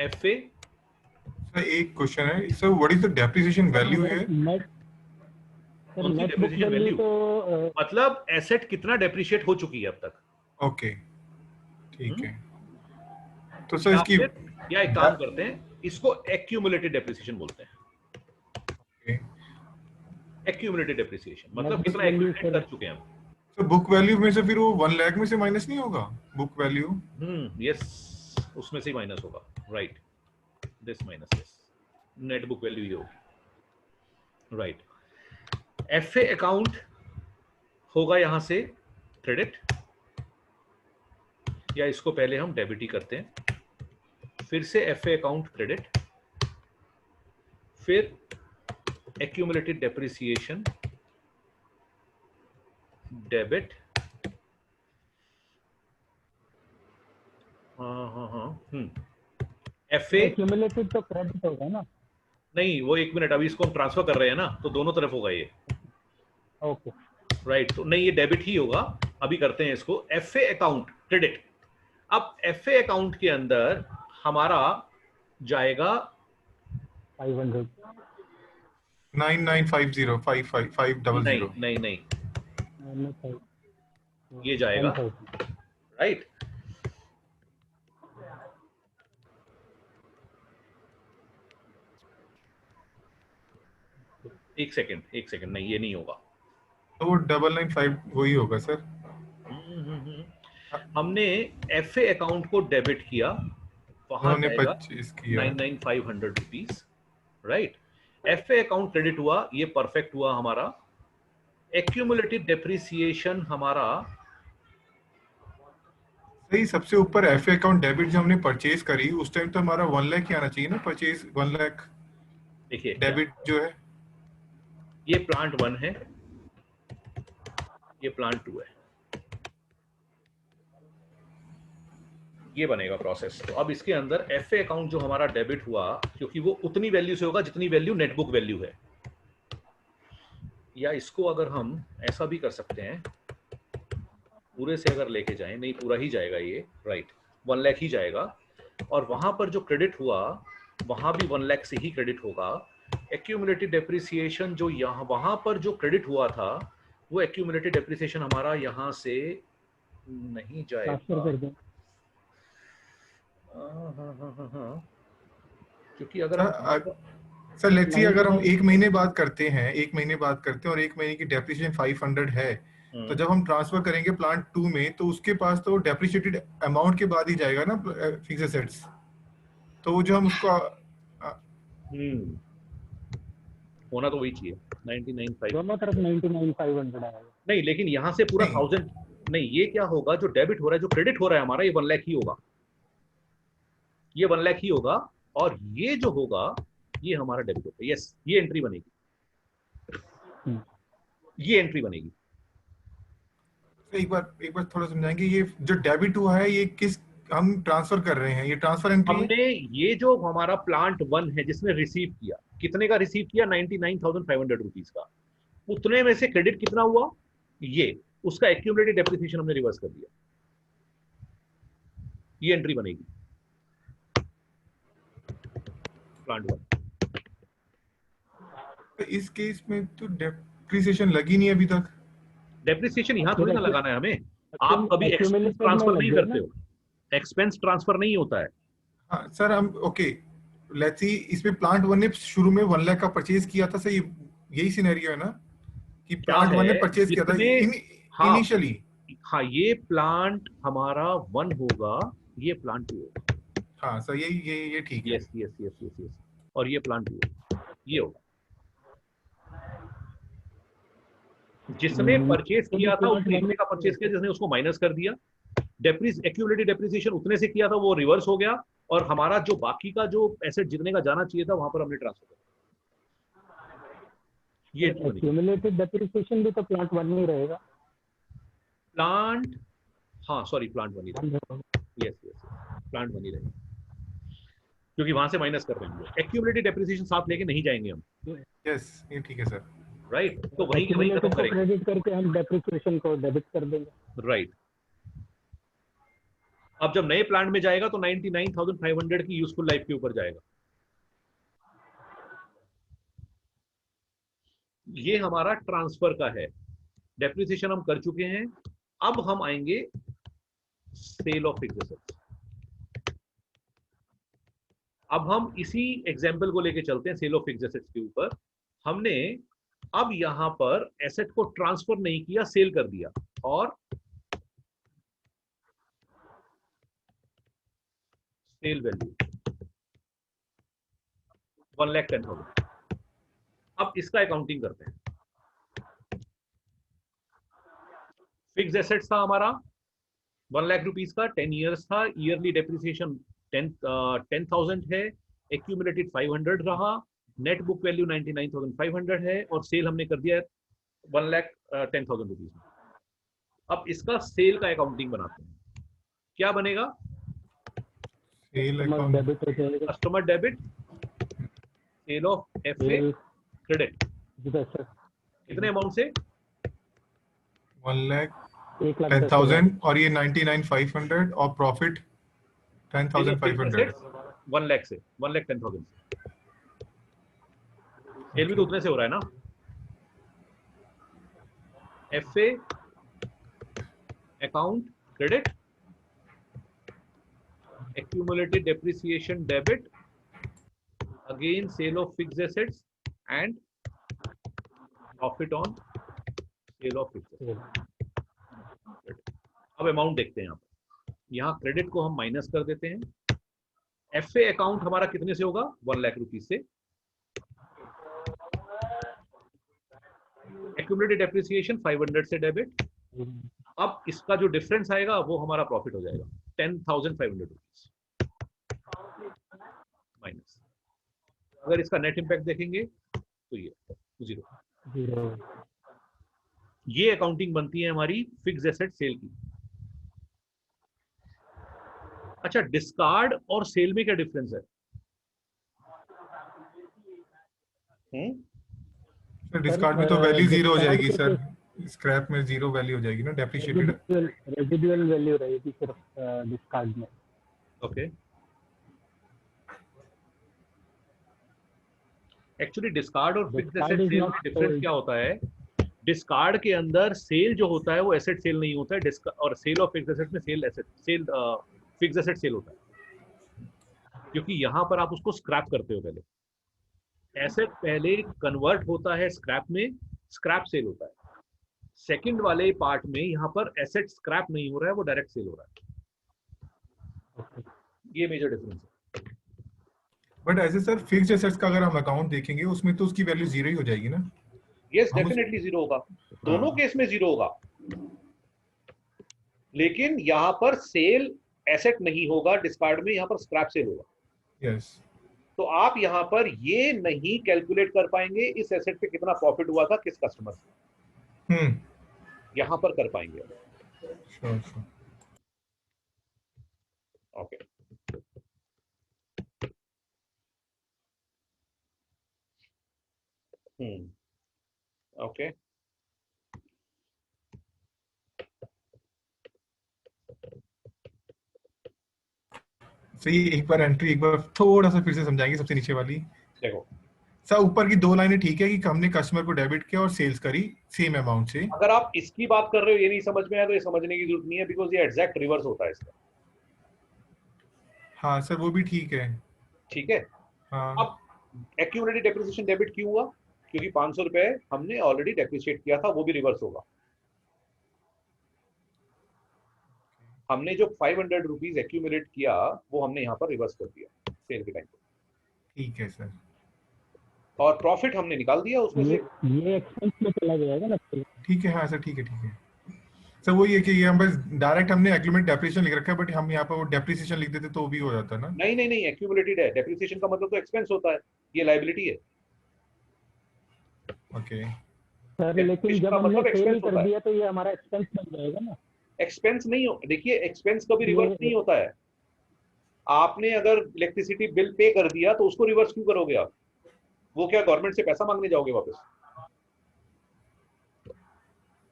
FA, सर एक क्वेश्चन है sir, what is the depreciation value है? डेप्रिसिएशन वैल्यू मतलब एसेट कितना डेप्रिशिएट हो चुकी है अब तक। ओके ठीक है, तो सर इसकी या एक काम करते हैं, इसको एक्यूमुलेटेड डेप्रिसिएशन बोलते हैं। एक्यूमुलेटेड डेप्रिसिएशन मतलब कितना एक्यूमुलेट कर चुके हैं हम। तो बुक वैल्यू में से फिर वो 1 लाख में से माइनस नहीं होगा बुक वैल्यू? यस, उसमें से ही माइनस होगा, right, this minus this, net book value ही होगी, राइट। FA अकाउंट होगा यहां से क्रेडिट, या इसको पहले हम डेबिट ही करते हैं, फिर से FA अकाउंट क्रेडिट, फिर accumulated depreciation debit, FA accumulated तो क्रेडिट होगा ना? नहीं, वो 1 मिनट, अभी इसको हम ट्रांसफर कर रहे हैं ना, तो दोनों तरफ होगा ये, ओके राइट। तो नहीं, ये डेबिट ही होगा, अभी करते हैं इसको FA अकाउंट क्रेडिट। अब FA अकाउंट के अंदर हमारा जाएगा 500 9950 500 नहीं ये जाएगा, राइट। एक सेकंड, नहीं ये नहीं होगा, तो वो 995 वही होगा सर। हमने FA अकाउंट को डेबिट किया, वहां हमने जाएगा 25 किया 99,500 rupees, right. FA account credit हुआ, ये परफेक्ट हुआ हमारा। एक्यूमुलेटेड डेप्रिसिएशन हमारा सही, सबसे ऊपर FA अकाउंट डेबिट जो हमने परचेज करी उस टाइम तो हमारा 1 लाख ही आना चाहिए ना, परचेज 1 लाख देखिए डेबिट जो है। ये प्लांट 1 है, ये प्लांट 2 है, ये बनेगा प्रोसेस। तो अब इसके अंदर FA अकाउंट जो हमारा डेबिट हुआ, क्योंकि वो उतनी वैल्यू से होगा जितनी वैल्यू नेट बुक वैल्यू है, या इसको अगर हम ऐसा भी कर सकते हैं, पूरे से अगर लेके जाएं, नहीं पूरा ही जाएगा ये, राइट, 1 लाख ही जाएगा, और वहां पर जो क्रेडिट हुआ वहां भी 1 लाख से ही क्रेडिट होगा। एक्यूमुलेटेड डेप्रिसिएशन जो यहाँ वहां पर जो क्रेडिट हुआ था, वो एक्यूमुलेटेड डेप्रिसिएशन हमारा यहाँ से नहीं जाएगा। क्योंकि अगर सर लेट्स सी अगर हम 1 महीने बाद करते हैं, 1 महीने बाद करते हैं और 1 महीने की डेप्रिसिएशन 500 है, तो जब हम ट्रांसफर करेंगे प्लांट 2 में तो उसके पास तो डेप्रिशिएटेड अमाउंट के बाद ही जाएगा ना फिक्स्ड एसेट्स, तो वो जो हम उसको होना तो वही चाहिए 99,500 दोनों तरफ 99,500 आएगा। नहीं, लेकिन यहाँ से पूरा 1000 नहीं, ये क्या होगा, जो डेबिट हो रहा है, जो क्रेडिट हो रहा है हमारा, ये 1 लाख ही होगा। ये 1 लाख ही होगा, और ये जो होगा ये हमारा डेबिट होगा। यस, ये एंट्री बनेगी, ये एंट्री बनेगी। एक बार थोड़ा समझाएंगे, ये जो डेबिट हुआ है ये किस हम ट्रांसफर कर रहे हैं, ये ट्रांसफर एंट्री है? हमने ये जो हमारा प्लांट 1 है जिसने रिसीव किया, कितने का रिसीव किया? 99,500 रुपीज का। उतने में से क्रेडिट कितना हुआ? ये उसका एक्यूमुलेटेड डेप्रिसिएशन हमने रिवर्स कर दिया, ये एंट्री बनेगी प्लांट 1। तो इस केस में तो डेप्रिसिएशन लगी नहीं अभी तक। डेप्रिसिएशन यहां थोड़ी ना लगाना है हमें, आप कभी एक्सपेंस ट्रांसफर नहीं करते हो, एक्सपेंस ट्रांसफर नहीं होता है। हाँ सर, हम ओके लेट्स सी, इसमें प्लांट 1 ने शुरू में 1 लाख का परचेज किया था, सही यही सिनेरियो है ना कि प्लांट 1 ने परचेज किया था इनिशियली? हाँ, ये प्लांट हमारा 1 होगा, ये प्लांट 2 होगा। हाँ सर, ये ठीक है। Yes yes yes yes yes, और ये प्लांट 2 होगा, ये होगा। जिसने परचेज किया था उसने इतने का परचेज किया, जिसने उसको माइनस कर दिया। एक्यूमुलेटेड डेप्रिसिएशन उतने से किया था, वो रिवर्स हो गया, और हमारा जो बाकी का जो एसेट जितने का जाना चाहिए था वहां पर हमने ट्रांसफर कर दिया। ये एक्यूमुलेटेड डेप्रिसिएशन भी तो प्लांट 1 में रहेगा। प्लांट, हाँ सॉरी, प्लांट 1 ही रहेगा। यस यस, प्लांट 1 ही रहेगा, क्योंकि वहां से माइनस कर रहे हैं। एक्यूमुलेटेड डेप्रिसिएशन साथ लेके नहीं जाएंगे हम। यस, ये ठीक है सर। राइट, तो वही खत्म करेंगे, क्रेडिट करके हम डेप्रिसिएशन को डेबिट कर देंगे। राइट। अब जब नए प्लांट में जाएगा तो 99,500 की यूजफुल लाइफ के ऊपर जाएगा। ये हमारा ट्रांसफर का है, डेप्रिसिएशन हम कर चुके हैं। अब हम आएंगे सेल ऑफ फिक्स्ड एसेट्स। अब हम इसी एग्जांपल को लेके चलते हैं सेल ऑफ फिक्स्ड एसेट्स के ऊपर। हमने अब यहां पर एसेट को ट्रांसफर नहीं किया, सेल कर दिया, और सेल वैल्यू 1,10,000। अब इसका अकाउंटिंग करते हैं। फिक्स्ड एसेट्स था हमारा 1 लाख रुपीस का, 10 इयर्स था, ईयरली डेप्रिसिएशन 10,000 है, एक्यूमुलेटेड 500 रहा, नेट बुक वैल्यू 99,500 है, और सेल हमने कर दिया 1,10,000 रुपीज में। अब इसका सेल का अकाउंटिंग बनाते हैं। क्या बनेगा? Customer debit, sale of FA, credit. कितने अमाउंट से? 1,10,000 और ये 99,500 और प्रॉफिट 10,500। 1 लाख से, 1,10,000 से। सेल भी तो उतने से हो रहा है ना। FA account credit, accumulated depreciation debit, again sale of fixed assets and profit on sale of fixed assets। अब अमाउंट देखते हैं। यहाँ क्रेडिट को हम माइनस कर देते हैं। एफए अकाउंट हमारा कितने से होगा? 1 लाख रुपीज से। एक्यूमुलेटेड डेप्रिसिएशन 500 से डेबिट। अब इसका जो डिफरेंस आएगा वो हमारा प्रॉफिट हो जाएगा 10,500 रुपीज माइनस। अगर इसका नेट इंपैक्ट देखेंगे तो ये 0। ये अकाउंटिंग बनती है हमारी फिक्स्ड एसेट सेल की। अच्छा, डिस्कार्ड और सेल में क्या डिफरेंस है? डिस्कार्ड में तो वैल्यू 0 हो जाएगी सर, स्क्रैप में 0 वैल्यू हो जाएगी ना, डेप्रिशिएटेड रेजिडुअल वैल्यू रहेगी सिर्फ डिस्कार्ड में। ओके, एक्चुअली डिस्कार्ड और फिक्स्ड एसेट सेल में डिफरेंस क्या होता है? डिस्कार्ड के अंदर सेल जो होता है वो एसेट सेल नहीं होता है, और सेल ऑफ फिक्स्ड एसेट में फिक्स्ड एसेट सेल होता है, क्योंकि यहां पर आप उसको स्क्रैप करते हो। पहले एसेट पहले कन्वर्ट होता है स्क्रैप में, स्क्रैप सेल होता है। सेकंड वाले पार्ट में यहाँ पर एसेट स्क्रैप नहीं हो रहा है, वो डायरेक्ट सेल हो रहा है। ये मेजर डिफरेंस है। बट ऐसे सर फिक्स्ड एसेट्स का अगर हम अकाउंट देखेंगे उसमें तो उसकी वैल्यू 0 ही हो जाएगी ना? यस, डेफिनेटली 0 होगा, दोनों केस में 0 होगा। लेकिन यहाँ पर सेल एसेट नहीं होगा डिस्कार्ड में, यहाँ पर स्क्रैप सेल होगा। यस। तो आप यहाँ पर ये नहीं कैलकुलेट कर पाएंगे इस एसेट पे कितना प्रॉफिट हुआ था किस कस्टमर से, यहाँ पर कर पाएंगे। Sure sure. ओके, ओके, सही, एक बार एंट्री एक बार थोड़ा सा फिर से समझाएंगे, सबसे नीचे वाली। देखो सर ऊपर की 2 लाइनें ठीक है कि हमने कस्टमर को डेबिट किया और सेल्स करी सेम अमाउंट से। अगर आप इसकी बात कर रहे हो ये नहीं समझ में आया तो ये समझने की जरूरत नहीं है, बिकॉज ये एग्जैक्ट रिवर्स होता है इसका। हाँ सर वो भी ठीक है। ठीक है। हाँ। अब एक्यूमुलेटेड डेप्रिसिएशन डेबिट क्यों हुआ? क्योंकि 500 रुपए हमने ऑलरेडी डेप्रिशिएट किया था, वो भी रिवर्स होगा। हमने जो 500 रुपीज एक्यूमुलेट किया वो हमने यहाँ पर रिवर्स कर दिया सेल के टाइम पे। ठीक है सर। और प्रॉफिट हमने निकाल दिया उसमें से। ये एक्सपेंस में चला जाएगा ना? ठीक है। हाँ सर ठीक है ठीक है सर। वही है कि ये हम बस डायरेक्ट हमने एक्यूमुलेट डेप्रिसिएशन लिख रखा है, बट हम यहाँ पर वो डेप्रिसिएशन लिख देते तो वो भी हो जाता ना। नहीं नहीं नहीं, एक्यूमुलेटेड है। डेप्रिसिएशन का मतलब तो एक्सपेंस होता है, ये लायबिलिटी है। ओके सर लेकिन जब हमने सेल ही कर दिया तो ये हमारा एक्सपेंस बन जाएगा ना? एक्सपेंस नहीं हो, देखिए एक्सपेंस कभी रिवर्स नहीं होता है। आपने अगर इलेक्ट्रिसिटी बिल पे कर दिया तो उसको रिवर्स क्यों करोगे आप? वो क्या गवर्नमेंट से पैसा मांगने जाओगे वापस?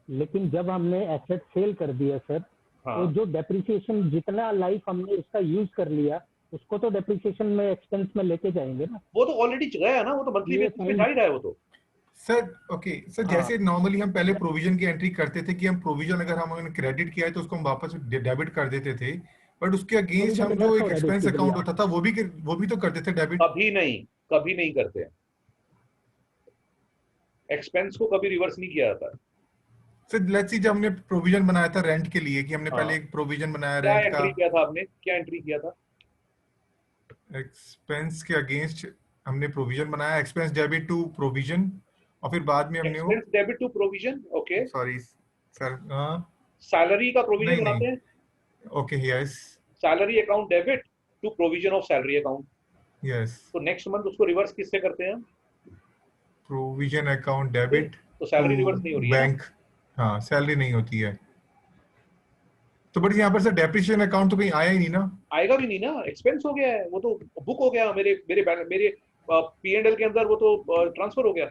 लेकिन जब हमने एसेट सेल कर दिया सर, हाँ। तो जो डेप्रिसिएशन जितना लाइफ हमने उसका यूज कर लिया उसको तो डेप्रिसिएशन में एक्सपेंस में लेके जाएंगे ना? वो तो ऑलरेडी गया है ना, वो तो मंथली बेसिस पे जा ही रहा है वो तो। सर। ओके सर, जैसे नॉर्मली हम पहले प्रोविजन की एंट्री करते थे कि हम प्रोविजन अगर हमने क्रेडिट किया है तो उसको हम वापस डेबिट कर देते थे, बट उसके अगेंस्ट हम जो एक एक्सपेंस अकाउंट होता था वो भी तो करते थे डेबिट। कभी नहीं करते। एक्सपेंस को कभी रिवर्स नहीं किया जाता। सर लेट्स सी, जब हमने प्रोविजन बनाया था रेंट के लिए कि हमने हाँ। पहले एक प्रोविजन बनाया क्या रेंट का, एंट्री किया था आपने? क्या एंट्री किया था? एक्सपेंस के अगेंस्ट हमने प्रोविजन बनाया, एक्सपेंस डेबिट टू प्रोविजन, और फिर बाद में हमने वो expense debit to provision. Okay, sorry sir. Salary का प्रोविजन नहीं बनाते हैं। Okay yes salary account debit to provision of salary account. Yes. तो नेक्स्ट मंथ उसको रिवर्स किससे करते हैं? Provision account debit to salary to reverse नहीं हो रही है बैंक। हाँ सैलरी नहीं होती है तो, बट यहाँ पर सर डेप्रिसिएशन अकाउंट तो कहीं आया ही नहीं ना। आएगा भी नहीं ना, एक्सपेंस हो गया है वो तो, बुक हो गया मेरे मेरे मेरे P&L के अंदर, वो तो ट्रांसफर हो गया।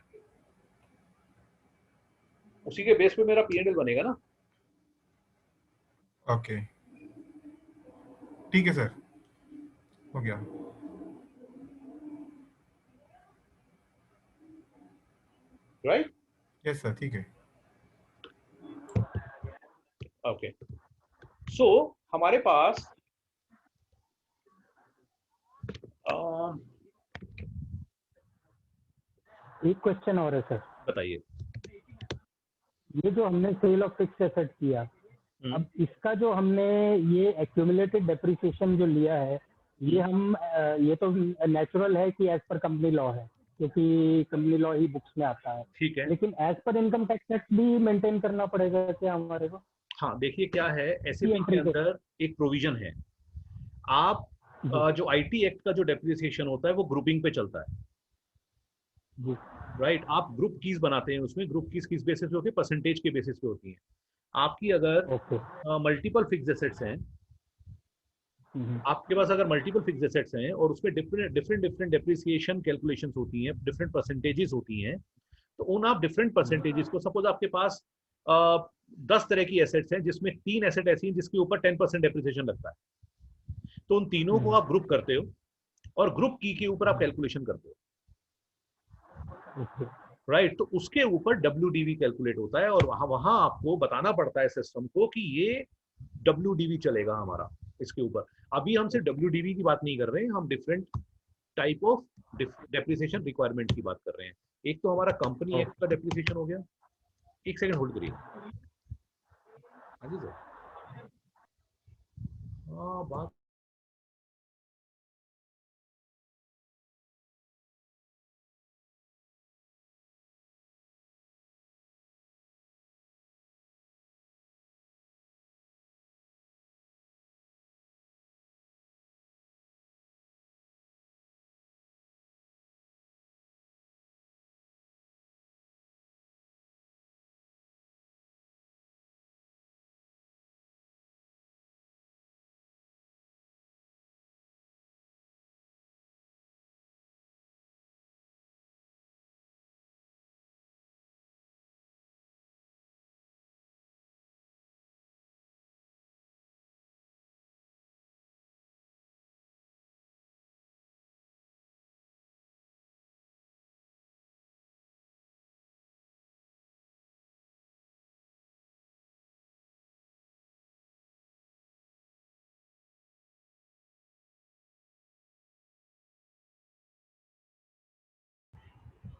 उसी के बेस पे मेरा P&L बनेगा ना। ओके ठीक है सर, हो गया। राइट? यस सर ठीक है। ओके, सो हमारे पास एक क्वेश्चन और है सर। बताइए। ये जो हमने सेल ऑफ फिक्स एसेट किया, अब इसका जो हमने ये एक्यूमुलेटेड डेप्रिसिएशन जो लिया है, ये हम ये तो नेचुरल है कि एज पर कंपनी लॉ है, क्योंकि कंपनी लॉ ही बुक्स में आता है। ठीक है, लेकिन as per income tax act भी मेंटेन करना पड़ेगा क्या हमारे को? हाँ देखिए क्या है, एसएपी के अंदर एक प्रोविजन है। आप जो आईटी एक्ट का जो डेप्रिसिएशन होता है वो ग्रुपिंग पे चलता है। राइट, आप ग्रुप कीज बनाते हैं, उसमें ग्रुप कीज किस बेसिस पे होती है? परसेंटेज के बेसिस पे होती है। आपकी अगर मल्टीपल फिक्स एसेट्स हैं, आपके पास अगर मल्टीपल फिक्स एसेट्स हैं और उसमें डिफरेंट डेप्रिसिएशन कैलकुलेशंस होती हैं, डिफरेंट परसेंटेजेस होती हैं, तो उन आप डिफरेंट परसेंटेजेस को, सपोज आपके पास 10 तरह की एसेट्स हैं जिसमें 3 एसेट ऐसी हैं जिसके ऊपर 10% डेप्रिसिएशन लगता है, तो उन तीनों को आप ग्रुप करते हो और ग्रुप की के ऊपर आप कैलकुलेशन करते हो। राइट, तो उसके ऊपर WDV कैलकुलेट होता है और वहां आपको बताना पड़ता है सिस्टम को कि ये WDV चलेगा हमारा इसके ऊपर। अभी हम सिर्फ WDV की बात नहीं कर रहे हैं, हम different type of depreciation requirement की बात कर रहे हैं। एक तो हमारा कंपनी एक्ट का डेप्रिसिएशन हो गया। एक सेकंड होल्ड करिए। हाँ जी सर, हाँ बात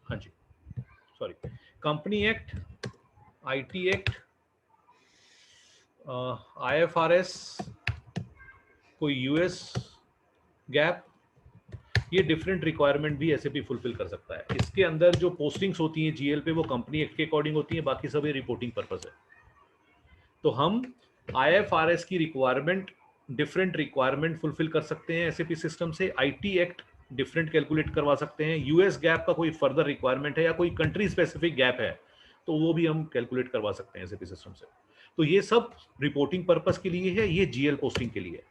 हाँ जी, sorry, company act, IT act, IFRS, कोई यूएस गैप, ये डिफरेंट रिक्वायरमेंट भी एसएपी फुलफिल कर सकता है। इसके अंदर जो पोस्टिंग्स होती हैं जीएल पे वो कंपनी एक्ट के अकॉर्डिंग होती हैं, बाकी सब ये रिपोर्टिंग पर्पस है। तो हम IFRS की रिक्वायरमेंट, डिफरेंट रिक्वायरमेंट फुलफिल कर सकते हैं एसएपी सिस्टम से। आईटी एक्ट डिफरेंट कैलकुलेट करवा सकते हैं। यूएस गैप का कोई फर्दर रिक्वायरमेंट है या कोई कंट्री स्पेसिफिक गैप है तो वो भी हम कैलकुलेट करवा सकते हैं एसएपी सिस्टम से। तो ये सब रिपोर्टिंग पर्पस के लिए है, ये जीएल पोस्टिंग के लिए है।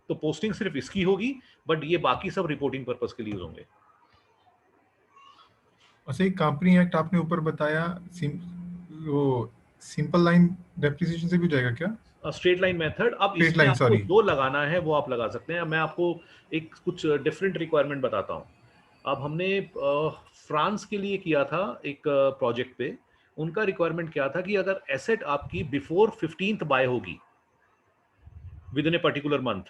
तो पोस्टिंग सिर्फ इसकी होगी, बट ये बाकी सब रिपोर्टिंग पर्पस के लिए होंगे। अच्छा, एक कंपनी एक्ट आपने ऊपर बताया, वो सिंपल लाइन डेप्रिसिएशन से भी जाएगा क्या? Straight line method. अब Straight इसमें line, आपको sorry. जो लगाना है वो आप लगा सकते हैं। मैं आपको एक कुछ डिफरेंट रिक्वायरमेंट बताता हूँ। अब हमने फ्रांस के लिए किया था एक प्रोजेक्ट पे। उनका रिक्वायरमेंट क्या था कि अगर एसेट आपकी बिफोर 15th बाय होगी with in a particular month,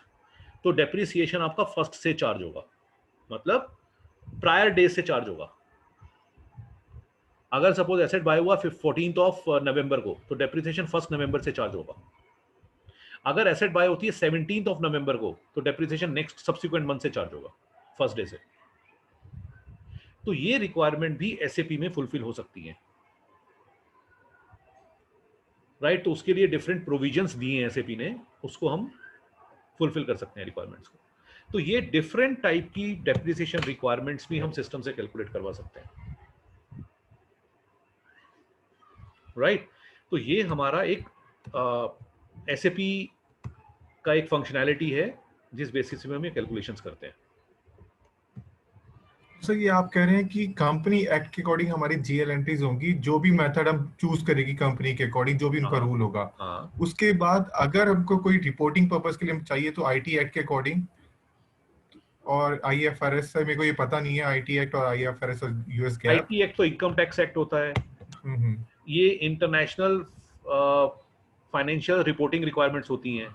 तो डेप्रिसिएशन आपका फर्स्ट से चार्ज होगा, मतलब प्रायर डे से चार्ज होगा। अगर सपोज एसेट बाय हुआ 14th ऑफ नवंबर को, तो डेप्रिसिएशन 1 नवंबर से चार्ज होगा। अगर एसेट बाय होती है 17th ऑफ नवंबर को, तो डेप्रिसिएशन नेक्स्ट सब्सिक्वेंट मंथ से चार्ज होगा, फर्स्ट डे से। तो ये रिक्वायरमेंट भी एसएपी में फुलफिल हो सकती है, राइट। तो उसके लिए डिफरेंट प्रोविजंस दिए हैं एसएपी ने, उसको हम फुलफिल कर सकते हैं रिक्वायरमेंट्स को। तो ये डिफरेंट टाइप की डेप्रिसिएशन रिक्वायरमेंट्स भी हम सिस्टम से कैलकुलेट करवा सकते हैं, राइट। तो ये हमारा एक एसएपी का एक फंक्शनैलिटी है जिस बेसिस पे हम ये कैलकुलेशंस करते हैं। सर, ये आप कह रहे हैं कि कंपनी एक्ट के अकॉर्डिंग हमारी जीएल एंट्रीज होंगी, जो भी मेथड हम चूज करेगी कंपनी के अकॉर्डिंग, जो भी उनका रूल होगा। उसके बाद अगर हमको कोई रिपोर्टिंग पर्पस के लिए हम चाहिए तो आईटी एक्ट के अकॉर्डिंग, और आईएफआरएस से मेरे को ये पता नहीं है, आईटी एक्ट और आईएफआरएस और यूएस गैप। आईटी एक्ट तो इनकम टैक्स एक्ट होता है, ये इंटरनेशनल फाइनेंशियल रिपोर्टिंग रिक्वायरमेंट्स होती हैं।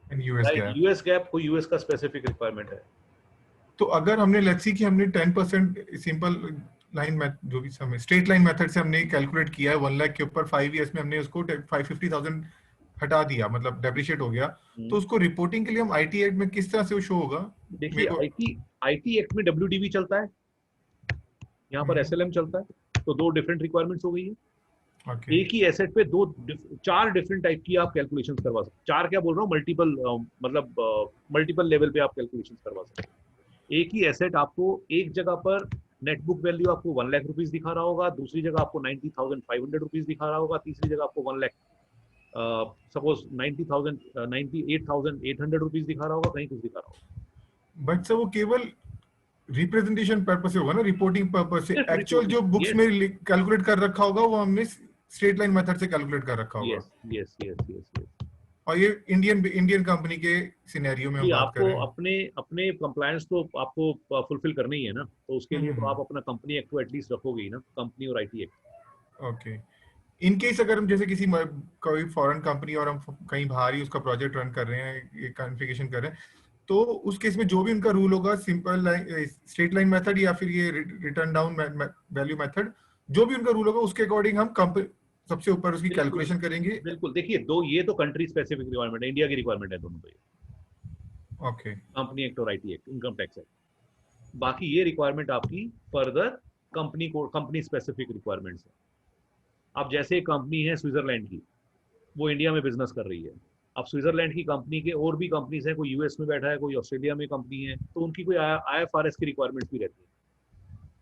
यूएस गैप कोई यूएस का स्पेसिफिक रिक्वायरमेंट है। तो अगर हमने लेट्स सी कि हमने 10% सिंपल लाइन जो भी समय स्ट्रेट लाइन मेथड से हमने कैलकुलेट किया है 1 लाख के ऊपर 5 इयर्स में, हमने उसको 550,000 हटा दिया, मतलब डेप्रिशिएट हो गया, तो उसको रिपोर्टिंग के लिए हम आईटी एक्ट में किस तरह से वो शो होगा? देखिए, आईटी एक्ट में डब्ल्यूडीवी चलता है, यहाँ पर एसएलएम चलता है, तो दो डिफरेंट रिक्वायरमेंट्स हो गई है। एक ही एसेट पे चार डिफरेंट टाइप की आप कैलकुलेशंस करवा सकते हैं। चार क्या बोल रहा हूँ, मल्टीपल, मतलब मल्टीपल लेवल पे आप कैलकुलेशंस करवा सकते हैं। एक ही एसेट आपको एक जगह पर नेट बुक वैल्यू आपको 1 लाख रुपीज दिखा रहा होगा, दूसरी जगह आपको 90,500 रुपीज दिखा रहा होगा, तीसरी जगह आपको 1 लाख सपोज 98,800 रुपीज दिखा रहा होगा, कहीं कुछ दिखा रहा होगा। बट सर वो केवल रिप्रेजेंटेशन पर्पस से होगा ना, रिपोर्टिंग पर्पस से। एक्चुअल जो बुक्स में कैलकुलेट कर रखा होगा वो हमने स्ट्रेट लाइन मेथड से कैलकुलेट कर रखा होगा। यस। और ये इंडियन कंपनी के सिनेरियो में हम बात कर रहे हैं। अपने कंप्लायंस तो आपको फुलफिल करनी ही है ना, तो उसके लिए तो आप अपना कंपनी एक्ट तो एटलीस्ट रखोगे ही ना, कंपनी और IT act. Okay, in case अगर हम जैसे किसी कोई फॉरेन कंपनी और हम कहीं बाहर ही उसका प्रोजेक्ट रन कर रहे हैं, ये कॉन्फ़िगरेशन कर रहे हैं, तो उस केस में जो भी उनका रूल होगा, सिंपल स्ट्रेट लाइन मेथड या फिर ये रिटर्न डाउन वैल्यू मेथड, जो भी उनका रूल होगा उसके अकॉर्डिंग हम सबसे ऊपर उसकी कैलकुलेशन करेंगे। बिल्कुल। देखिए, ये तो कंट्री स्पेसिफिक रिक्वायरमेंट है, इंडिया की रिक्वायरमेंट है दोनों पे। ओके, कंपनी एक्ट और IT act, income tax act. बाकी ये रिक्वायरमेंट आपकी फर्दर कंपनी स्पेसिफिक रिक्वायरमेंट्स है। अब जैसे कंपनी है स्विट्जरलैंड की, वो इंडिया में बिजनेस कर रही है। अब स्विट्जरलैंड की कंपनी के और भी कंपनीज हैं, कोई यूएस में बैठा है, कोई ऑस्ट्रेलिया में कंपनी है, तो उनकी कोई आईएफआरएस की रिक्वायरमेंट्स भी रहती है,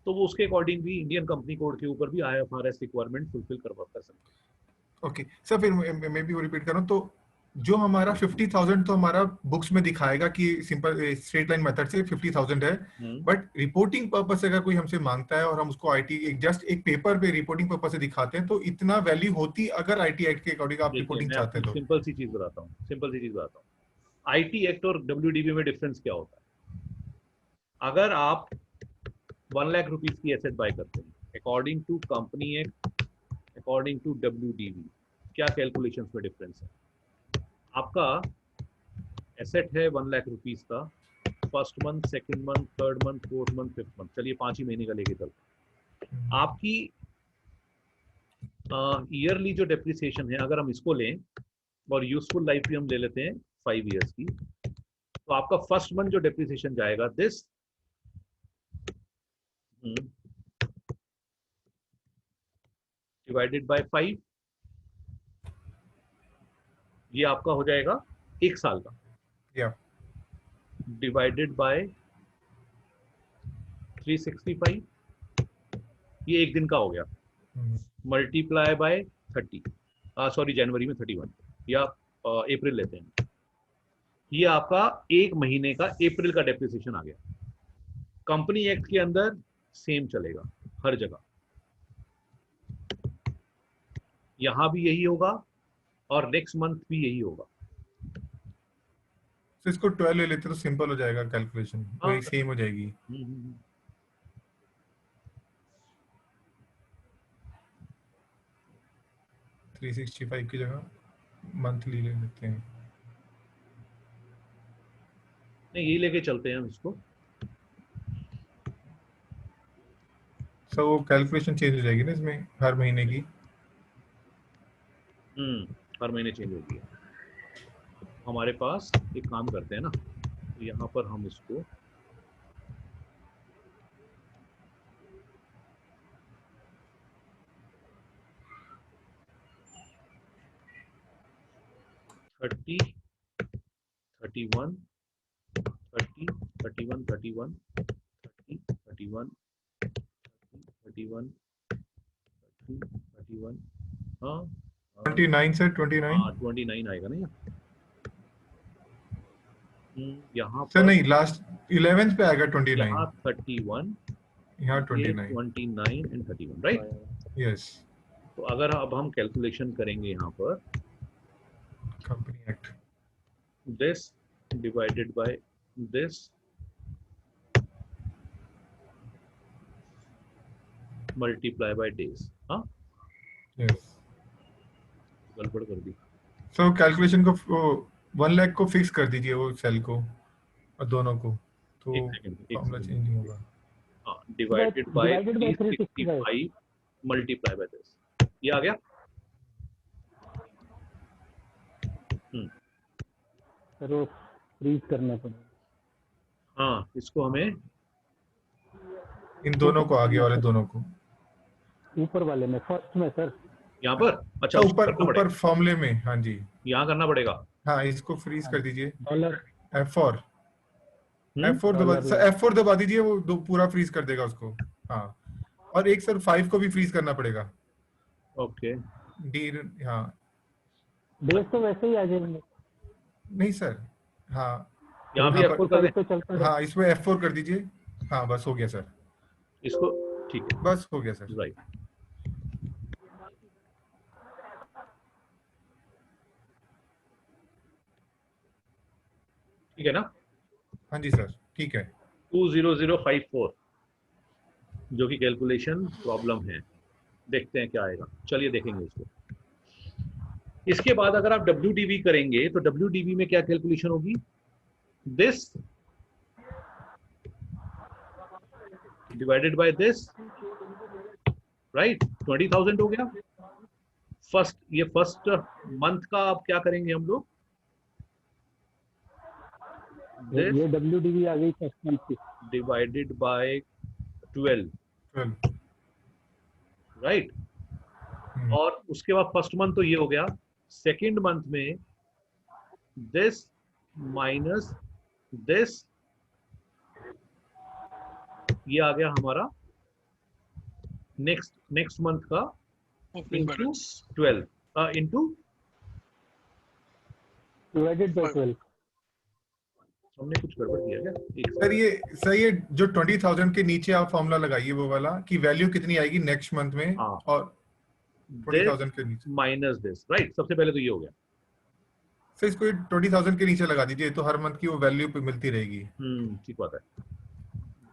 तो वो उसके अकॉर्डिंग भी इंडियन कंपनी कोड के ऊपर भी आईएफआरएस रिक्वायरमेंट फुलफिल कर सकते हैं। ओके सर, फिर मैं भी वो रिपीट कर रहा हूँ। तो जो हमारा 50,000 तो हमारा बुक्स में दिखाएगा कि सिंपल स्ट्रेट लाइन मेथड से 50,000 है, बट रिपोर्टिंग पर्पस अगर कोई हमसे मांगता है और हम उसको आईटी जस्ट एक पेपर पे रिपोर्टिंग पर्पस से दिखाते हैं, तो इतना वैल्यू होती अगर आईटी एक्ट के अकॉर्डिंग आप रिपोर्टिंग चाहते हैं तो? सिंपल सी चीज बताता हूँ। आईटी एक्ट और डब्ल्यूडीबी में डिफरेंस क्या होता है? अगर आप 1 लाख रुपीज की एसेट बाय करते हैं, according to company act, according to WDB, क्या कैलकुलेशंस में डिफरेंस है? आपका एसेट है 1 लाख रुपीज का, first month, second month, third month, fourth month, fifth month, चलिए 5 ही महीने का लेके चलते। आपकी ईयरली जो डेप्रिसिएशन है अगर हम इसको लें और यूजफुल लाइफ भी हम ले लेते हैं 5 इयर्स की, तो आपका फर्स्ट मंथ जो डेप्रिसिएशन जाएगा दिस डिवाइडेड बाय 5, ये आपका हो जाएगा 1 साल का, डिवाइडेड बाय 365, ये 1 दिन का हो गया, मल्टीप्लाई बाय 30, सॉरी जनवरी में 31 या अप्रैल लेते हैं, ये आपका 1 महीने का अप्रैल का डेप्रिसिएशन आ गया। कंपनी एक्ट के अंदर सेम चलेगा हर जगह, यहां भी यही होगा और नेक्स्ट मंथ भी यही होगा। तो इसको 12 ले लेते तो सिंपल हो जाएगा कैलकुलेशन, वही सेम हो जाएगी। 365 की जगह मंथली ले लेते हैं। नहीं, यही लेके चलते हैं हम इसको। सो वो कैलकुलेशन चेंज हो जाएगी ना इसमें हर महीने की। हर महीने चेंज होगी। हमारे पास एक काम करते हैं ना, तो यहाँ पर हम इसको थर्टी 31 30 31 31 30 31 31 31 हाँ 29 से 29 29 आएगा ना यहाँ सर पर नहीं, लास्ट 11th पे आएगा 29, यहाँ 31, यहाँ 29 एंड 31, राइट? यस। तो अगर अब हम कैलकुलेशन करेंगे यहाँ पर company act, this divided by this multiply by days, हाँ यस। गड़बड़ कर दी। सो कैलकुलेशन को 1 लाख को फिक्स कर दीजिए, वो सेल को और दोनों को, तो फॉर्मूला चेंज नहीं होगा। हाँ, divided by 365 multiply by this, ये आ गया। सर वो फ्रीज करना पड़ेगा। हाँ, इसको हमें इन दोनों को, आगे वाले दोनों को, ऊपर वाले में फर्स्ट में सर, यहाँ पर अच्छा ऊपर फॉर्मूले में, हाँ जी यहाँ करना पड़ेगा। हाँ, इसको फ्रीज कर दीजिए। $, F4 दबा दीजिए, वो पूरा फ्रीज कर देगा उसको। हाँ, और एक सर 5 को भी फ्रीज करना पड़ेगा। ओके, डी, हाँ बेस तो वैसे ही आ जाएंगे। नहीं सर, हाँ यहाँ भी F4 कर दे। हाँ, इसमें F4 कर दीजिए। हाँ, बस हो गया सर, इसको ठीक है, बस हो गया सर, राइट। ठीक है ना? हाँ जी सर, ठीक है। 20054 जो कि कैलकुलेशन प्रॉब्लम है, देखते हैं क्या आएगा। चलिए देखेंगे इसको। इसके बाद अगर आप WDV करेंगे तो WDV में क्या कैलकुलेशन होगी? This divided by this, right? 20,000 हो गया। ये फर्स्ट मंथ का आप क्या करेंगे हम लोग? ये WDV आ गई फर्स्ट मंथ की, डिवाइडेड बाय 12, राइट? और उसके बाद फर्स्ट मंथ तो ये हो गया। सेकेंड मंथ में दिस माइनस दिस, ये आ गया हमारा नेक्स्ट मंथ का इंटू 12 इंटू डिवाइडेड बाय 12। हमने कुछ गड़बड़ किया क्या? सर ये जो 20,000 के नीचे आप फॉर्मूला लगाइए, वो वाला कि वैल्यू कितनी आएगी नेक्स्ट मंथ में, और 20,000 के नीचे माइनस दिस, राइट? सबसे पहले तो ये हो गया। सर इसको 20,000 के नीचे लगा दीजिए, तो हर मंथ की वो वैल्यू पे मिलती रहेगी। ठीक बात है।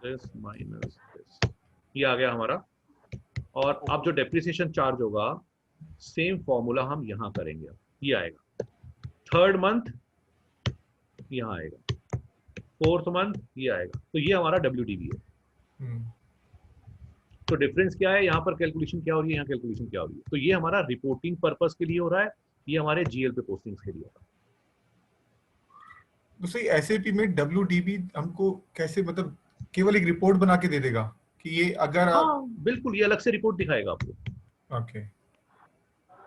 दिस माइनस दिस, ये आ गया हमारा। और अब जो डेप्रिसिएशन चार्ज होगा, सेम फॉर्मूला हम यहाँ करेंगे। ये आएगा थर्ड मंथ, यहाँ आएगा 4th मंथ ये आएगा, तो ये हमारा WDV है। तो डिफरेंस क्या है, यहाँ पर कैलकुलेशन क्या हो रही है, यहाँ कैलकुलेशन क्या हो रही है। तो ये हमारा रिपोर्टिंग पर्पस के लिए हो रहा है, ये हमारे GL पे पोस्टिंग्स के लिए हो रहा है। तो सही SAP में WDV हमको कैसे, मतलब केवल एक रिपोर्ट बना के दे देगा कि ये अगर आप, हाँ बिल्कुल, ये अलग से रिपोर्ट दिखाएगा आपको। ओके,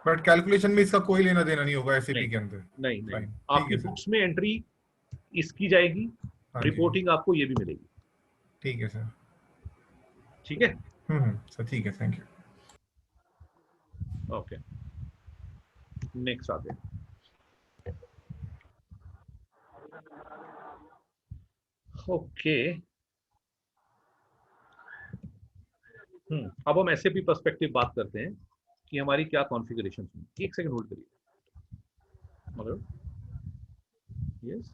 बट कैलकुलेशन में इसका कोई लेना देना नहीं होगा SAP नहीं के अंदर। नहीं नहीं, ठीक आपकी है सर। बुक्स में एंट्री इसकी जाएगी, हाँ जी, रिपोर्टिंग आपको ये भी मिलेगी। ठीक है सर। ठीक है, सर ठीक है, थैंक यू। ओके नेक्स्ट आते हैं। ओके अब हम SAP पर्सपेक्टिव बात करते हैं कि हमारी क्या कॉन्फ़िगरेशन है। एक सेकंड होल्ड करिए, मगर यस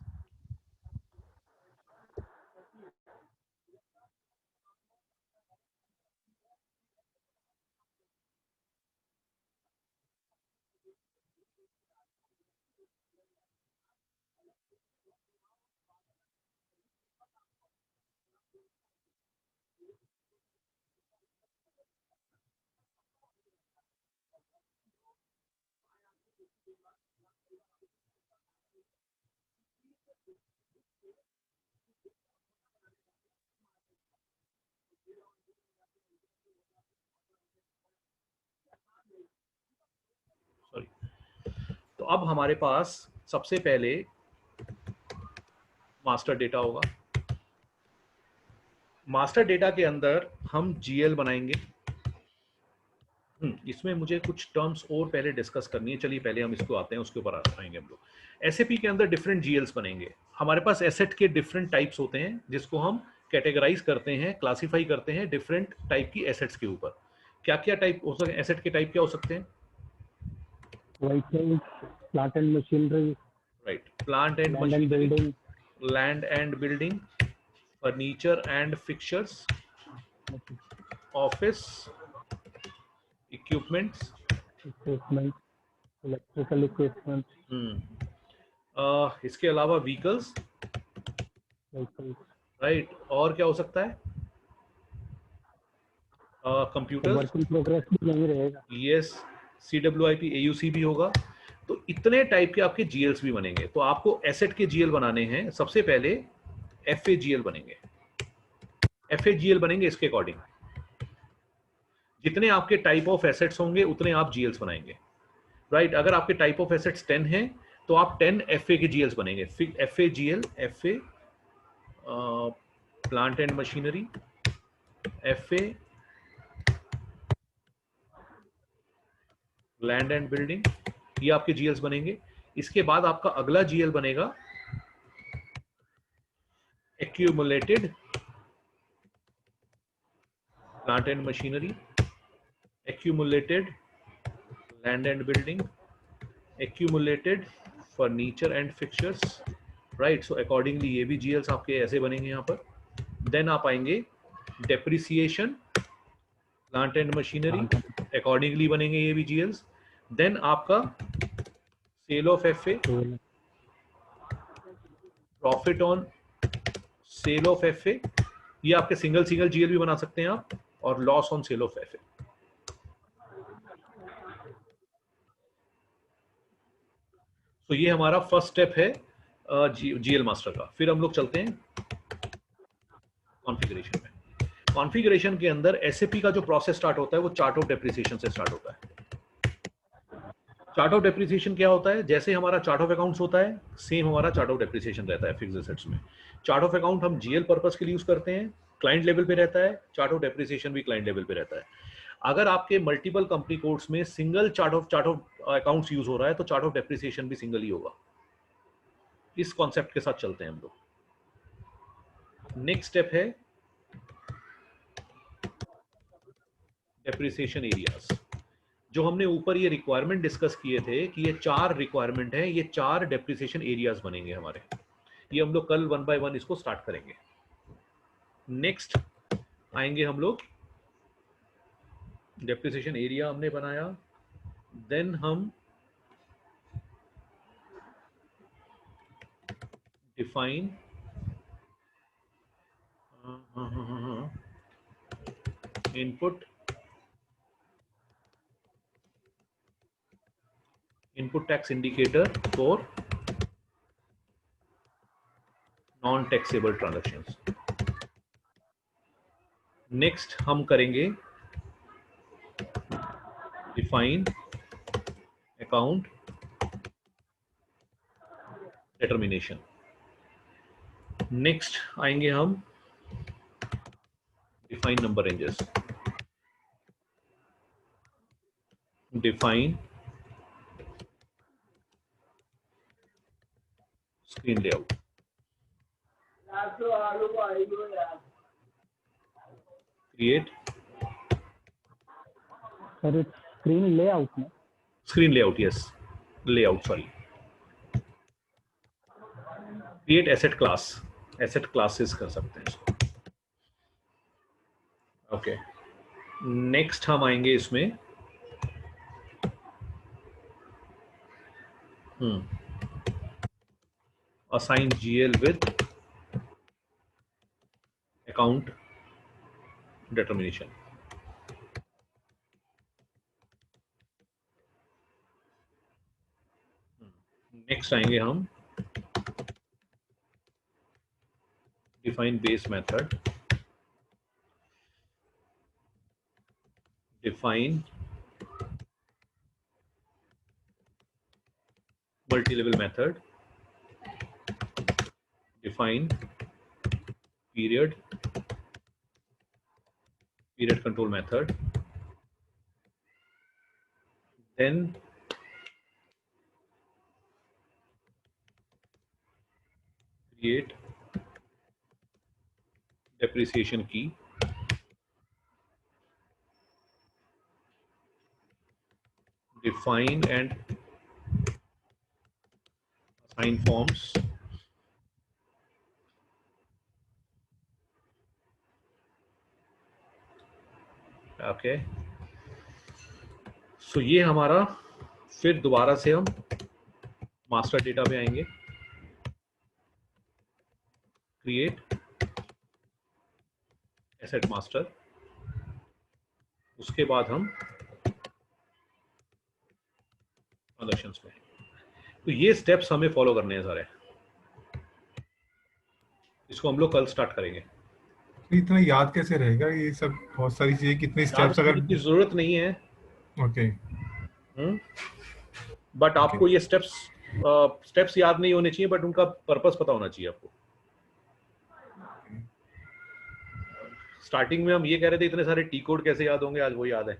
सॉरी। तो अब हमारे पास सबसे पहले मास्टर डेटा होगा। मास्टर डेटा के अंदर हम GL बनाएंगे। इसमें मुझे कुछ टर्म्स और पहले डिस्कस करनी है, चलिए पहले हम इसको आते हैं, उसके ऊपर आएंगे हम लोग। SAP के अंदर डिफरेंट GLs बनेंगे। हमारे पास एसेट के डिफरेंट टाइप्स होते हैं जिसको हम कैटेगराइज करते हैं, क्लासीफाई करते हैं डिफरेंट टाइप की एसेट्स के ऊपर। क्या क्या टाइप हो सकते हैं, एसेट के टाइप क्या हो सकते हैं? Vehicles, plant and machinery, right, plant and machinery, land and building, furniture and fixtures, office equipments, electrical equipment, इसके अलावा व्हीकल्स, राइट। और क्या हो सकता है? कंप्यूटर, वर्क इन प्रोग्रेस भी नहीं रहेगा। यस, CWIP AUC भी होगा। तो इतने टाइप के आपके GLs भी बनेंगे। तो आपको एसेट के GL बनाने हैं, सबसे पहले FAGL बनेंगे। FAGL बनेंगे इसके अकॉर्डिंग, जितने आपके टाइप ऑफ एसेट्स होंगे उतने आप GLs बनाएंगे, राइट। अगर आपके टाइप ऑफ एसेट्स 10 हैं तो आप 10 FA के GLs बनेंगे। FAGL, FA plant and machinery, FA land and building, ये आपके GLs बनेंगे। इसके बाद आपका अगला GL बनेगा accumulated plant and machinery, accumulated land and building, accumulated furniture and fixtures, right. So accordingly ये भी GLs आपके ऐसे बनेंगे यहाँ पर। देन आप आएंगे depreciation plant and machinery, accordingly बनेंगे ये भी GLs। देन आपका sale of FA, profit on sale of FA, ये आपके सिंगल GL भी बना सकते हैं आप, और loss on sale of FA। तो ये हमारा फर्स्ट स्टेप है GL मास्टर का। फिर हम लोग चलते हैं कॉन्फ़िगरेशन में। कॉन्फ़िगरेशन के अंदर SAP का जो प्रोसेस स्टार्ट होता है वो चार्ट ऑफ डेप्रिसिएशन से स्टार्ट होता है। चार्ट ऑफ डेप्रिसिएशन क्या होता है? जैसे हमारा चार्ट ऑफ अकाउंट्स होता है, सेम हमारा चार्ट ऑफ डेप्रिसिएशन रहता है फिक्स्ड एसेट्स में। चार्ट ऑफ अकाउंट हम GL पर्पस के लिए यूज करते हैं, क्लाइंट लेवल पे रहता है। चार्ट ऑफ डेप्रिसिएशन भी क्लाइंट लेवल पे रहता है। अगर आपके मल्टीपल कंपनी कोड्स में single chart of accounts use हो रहा है तो चार्ट ऑफ डेप्रिसिएशन भी सिंगल ही होगा। इस कॉन्सेप्ट के साथ चलते हैं हम लोग। नेक्स्ट स्टेप है डेप्रिसिएशन एरियाज। जो हमने ऊपर ये रिक्वायरमेंट डिस्कस किए थे कि ये 4 रिक्वायरमेंट है, ये 4 डेप्रिसिएशन एरियाज बनेंगे हमारे। ये हम लोग कल 1 बाय 1 इसको स्टार्ट करेंगे। नेक्स्ट आएंगे हम लोग, डेप्रिसिएशन एरिया हमने बनाया, देन हम define input tax indicator for non taxable transactions. Next हम करेंगे डिफाइन अकाउंट डिटर्मिनेशन। नेक्स्ट आएंगे हम define number ranges, define screen layout, create sir screen layout में, screen layout, yes layout, sorry, create asset class, asset classes कर सकते हैं इसको। Okay, next हम आएंगे इसमें assign GL with account determination. Next आएंगे हम define base method, define multi-level method, define period control method, then create depreciation key, define and assign forms, okay. So ये हमारा, फिर दोबारा से हम मास्टर डेटा पे आएंगे, क्रिएट एसेट मास्टर, उसके बाद हम ट्रांजैक्शंस पे। तो ये स्टेप्स हमें फॉलो करने हैं सारे, इसको हम लोग कल स्टार्ट करेंगे। इतना याद कैसे रहेगा ये सब, बहुत सारी चीजें, कितने स्टेप्स अगर की जरूरत नहीं है। ओके, बट आपको ये स्टेप्स याद नहीं होने चाहिए, बट उनका पर्पस पता होना चाहिए आपको। स्टार्टिंग में हम ये कह रहे थे इतने सारे टी कोड कैसे याद होंगे, आज वो याद है।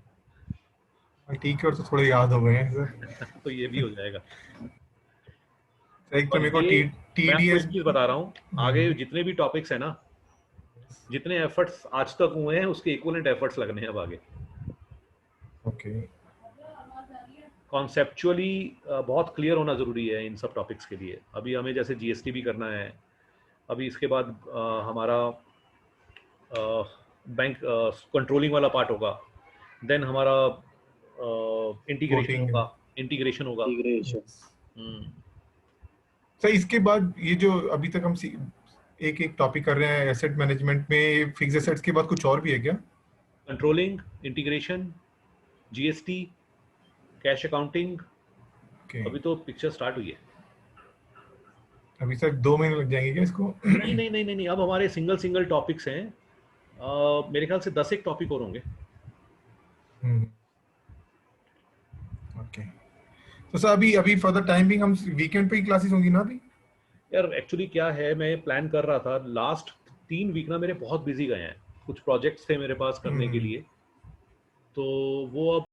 टी कोड तो थोड़े याद हो गए हैं सर। तो ये भी हो जाएगा। एक तो मेरे को टीडीएस बता रहा हूँ, आगे जितने भी टॉपिक्स है ना, जितने एफर्ट्स आज तक हुए हैं उसके इक्विवेलेंट एफर्ट्स लगने हैं अब आगे। ओके, कॉन्सेप्चुअली बहुत क्लियर होना जरूरी है इन सब टॉपिक्स के लिए। अभी हमें जैसे जीएसटी भी करना है, अभी इसके बाद हमारा बैंक कंट्रोलिंग वाला पार्ट होगा, देन हमारा इंटीग्रेशन होगा। सर इसके बाद ये जो अभी तक हम एक एक टॉपिक कर रहे हैं एसेट मैनेजमेंट में, फिक्स एसेट्स के बाद कुछ और भी है क्या? Controlling, integration, GST, cash accounting. अभी तो पिक्चर स्टार्ट हुई है। अभी सर 2 महीने लग जाएंगे क्या इसको? नहीं, अब हमारे सिंगल टॉपिक्स हैं। मेरे ख्याल से 10 एक टॉपिक और होंगे। ओके, तो सर अभी फॉर द टाइम बिंग हम वीकेंड पे ही क्लासेस होंगी ना अभी? यार एक्चुअली क्या है, मैं प्लान कर रहा था, लास्ट 3 वीक ना मेरे बहुत बिजी गए हैं, कुछ प्रोजेक्ट्स थे मेरे पास करने के लिए, तो वो अब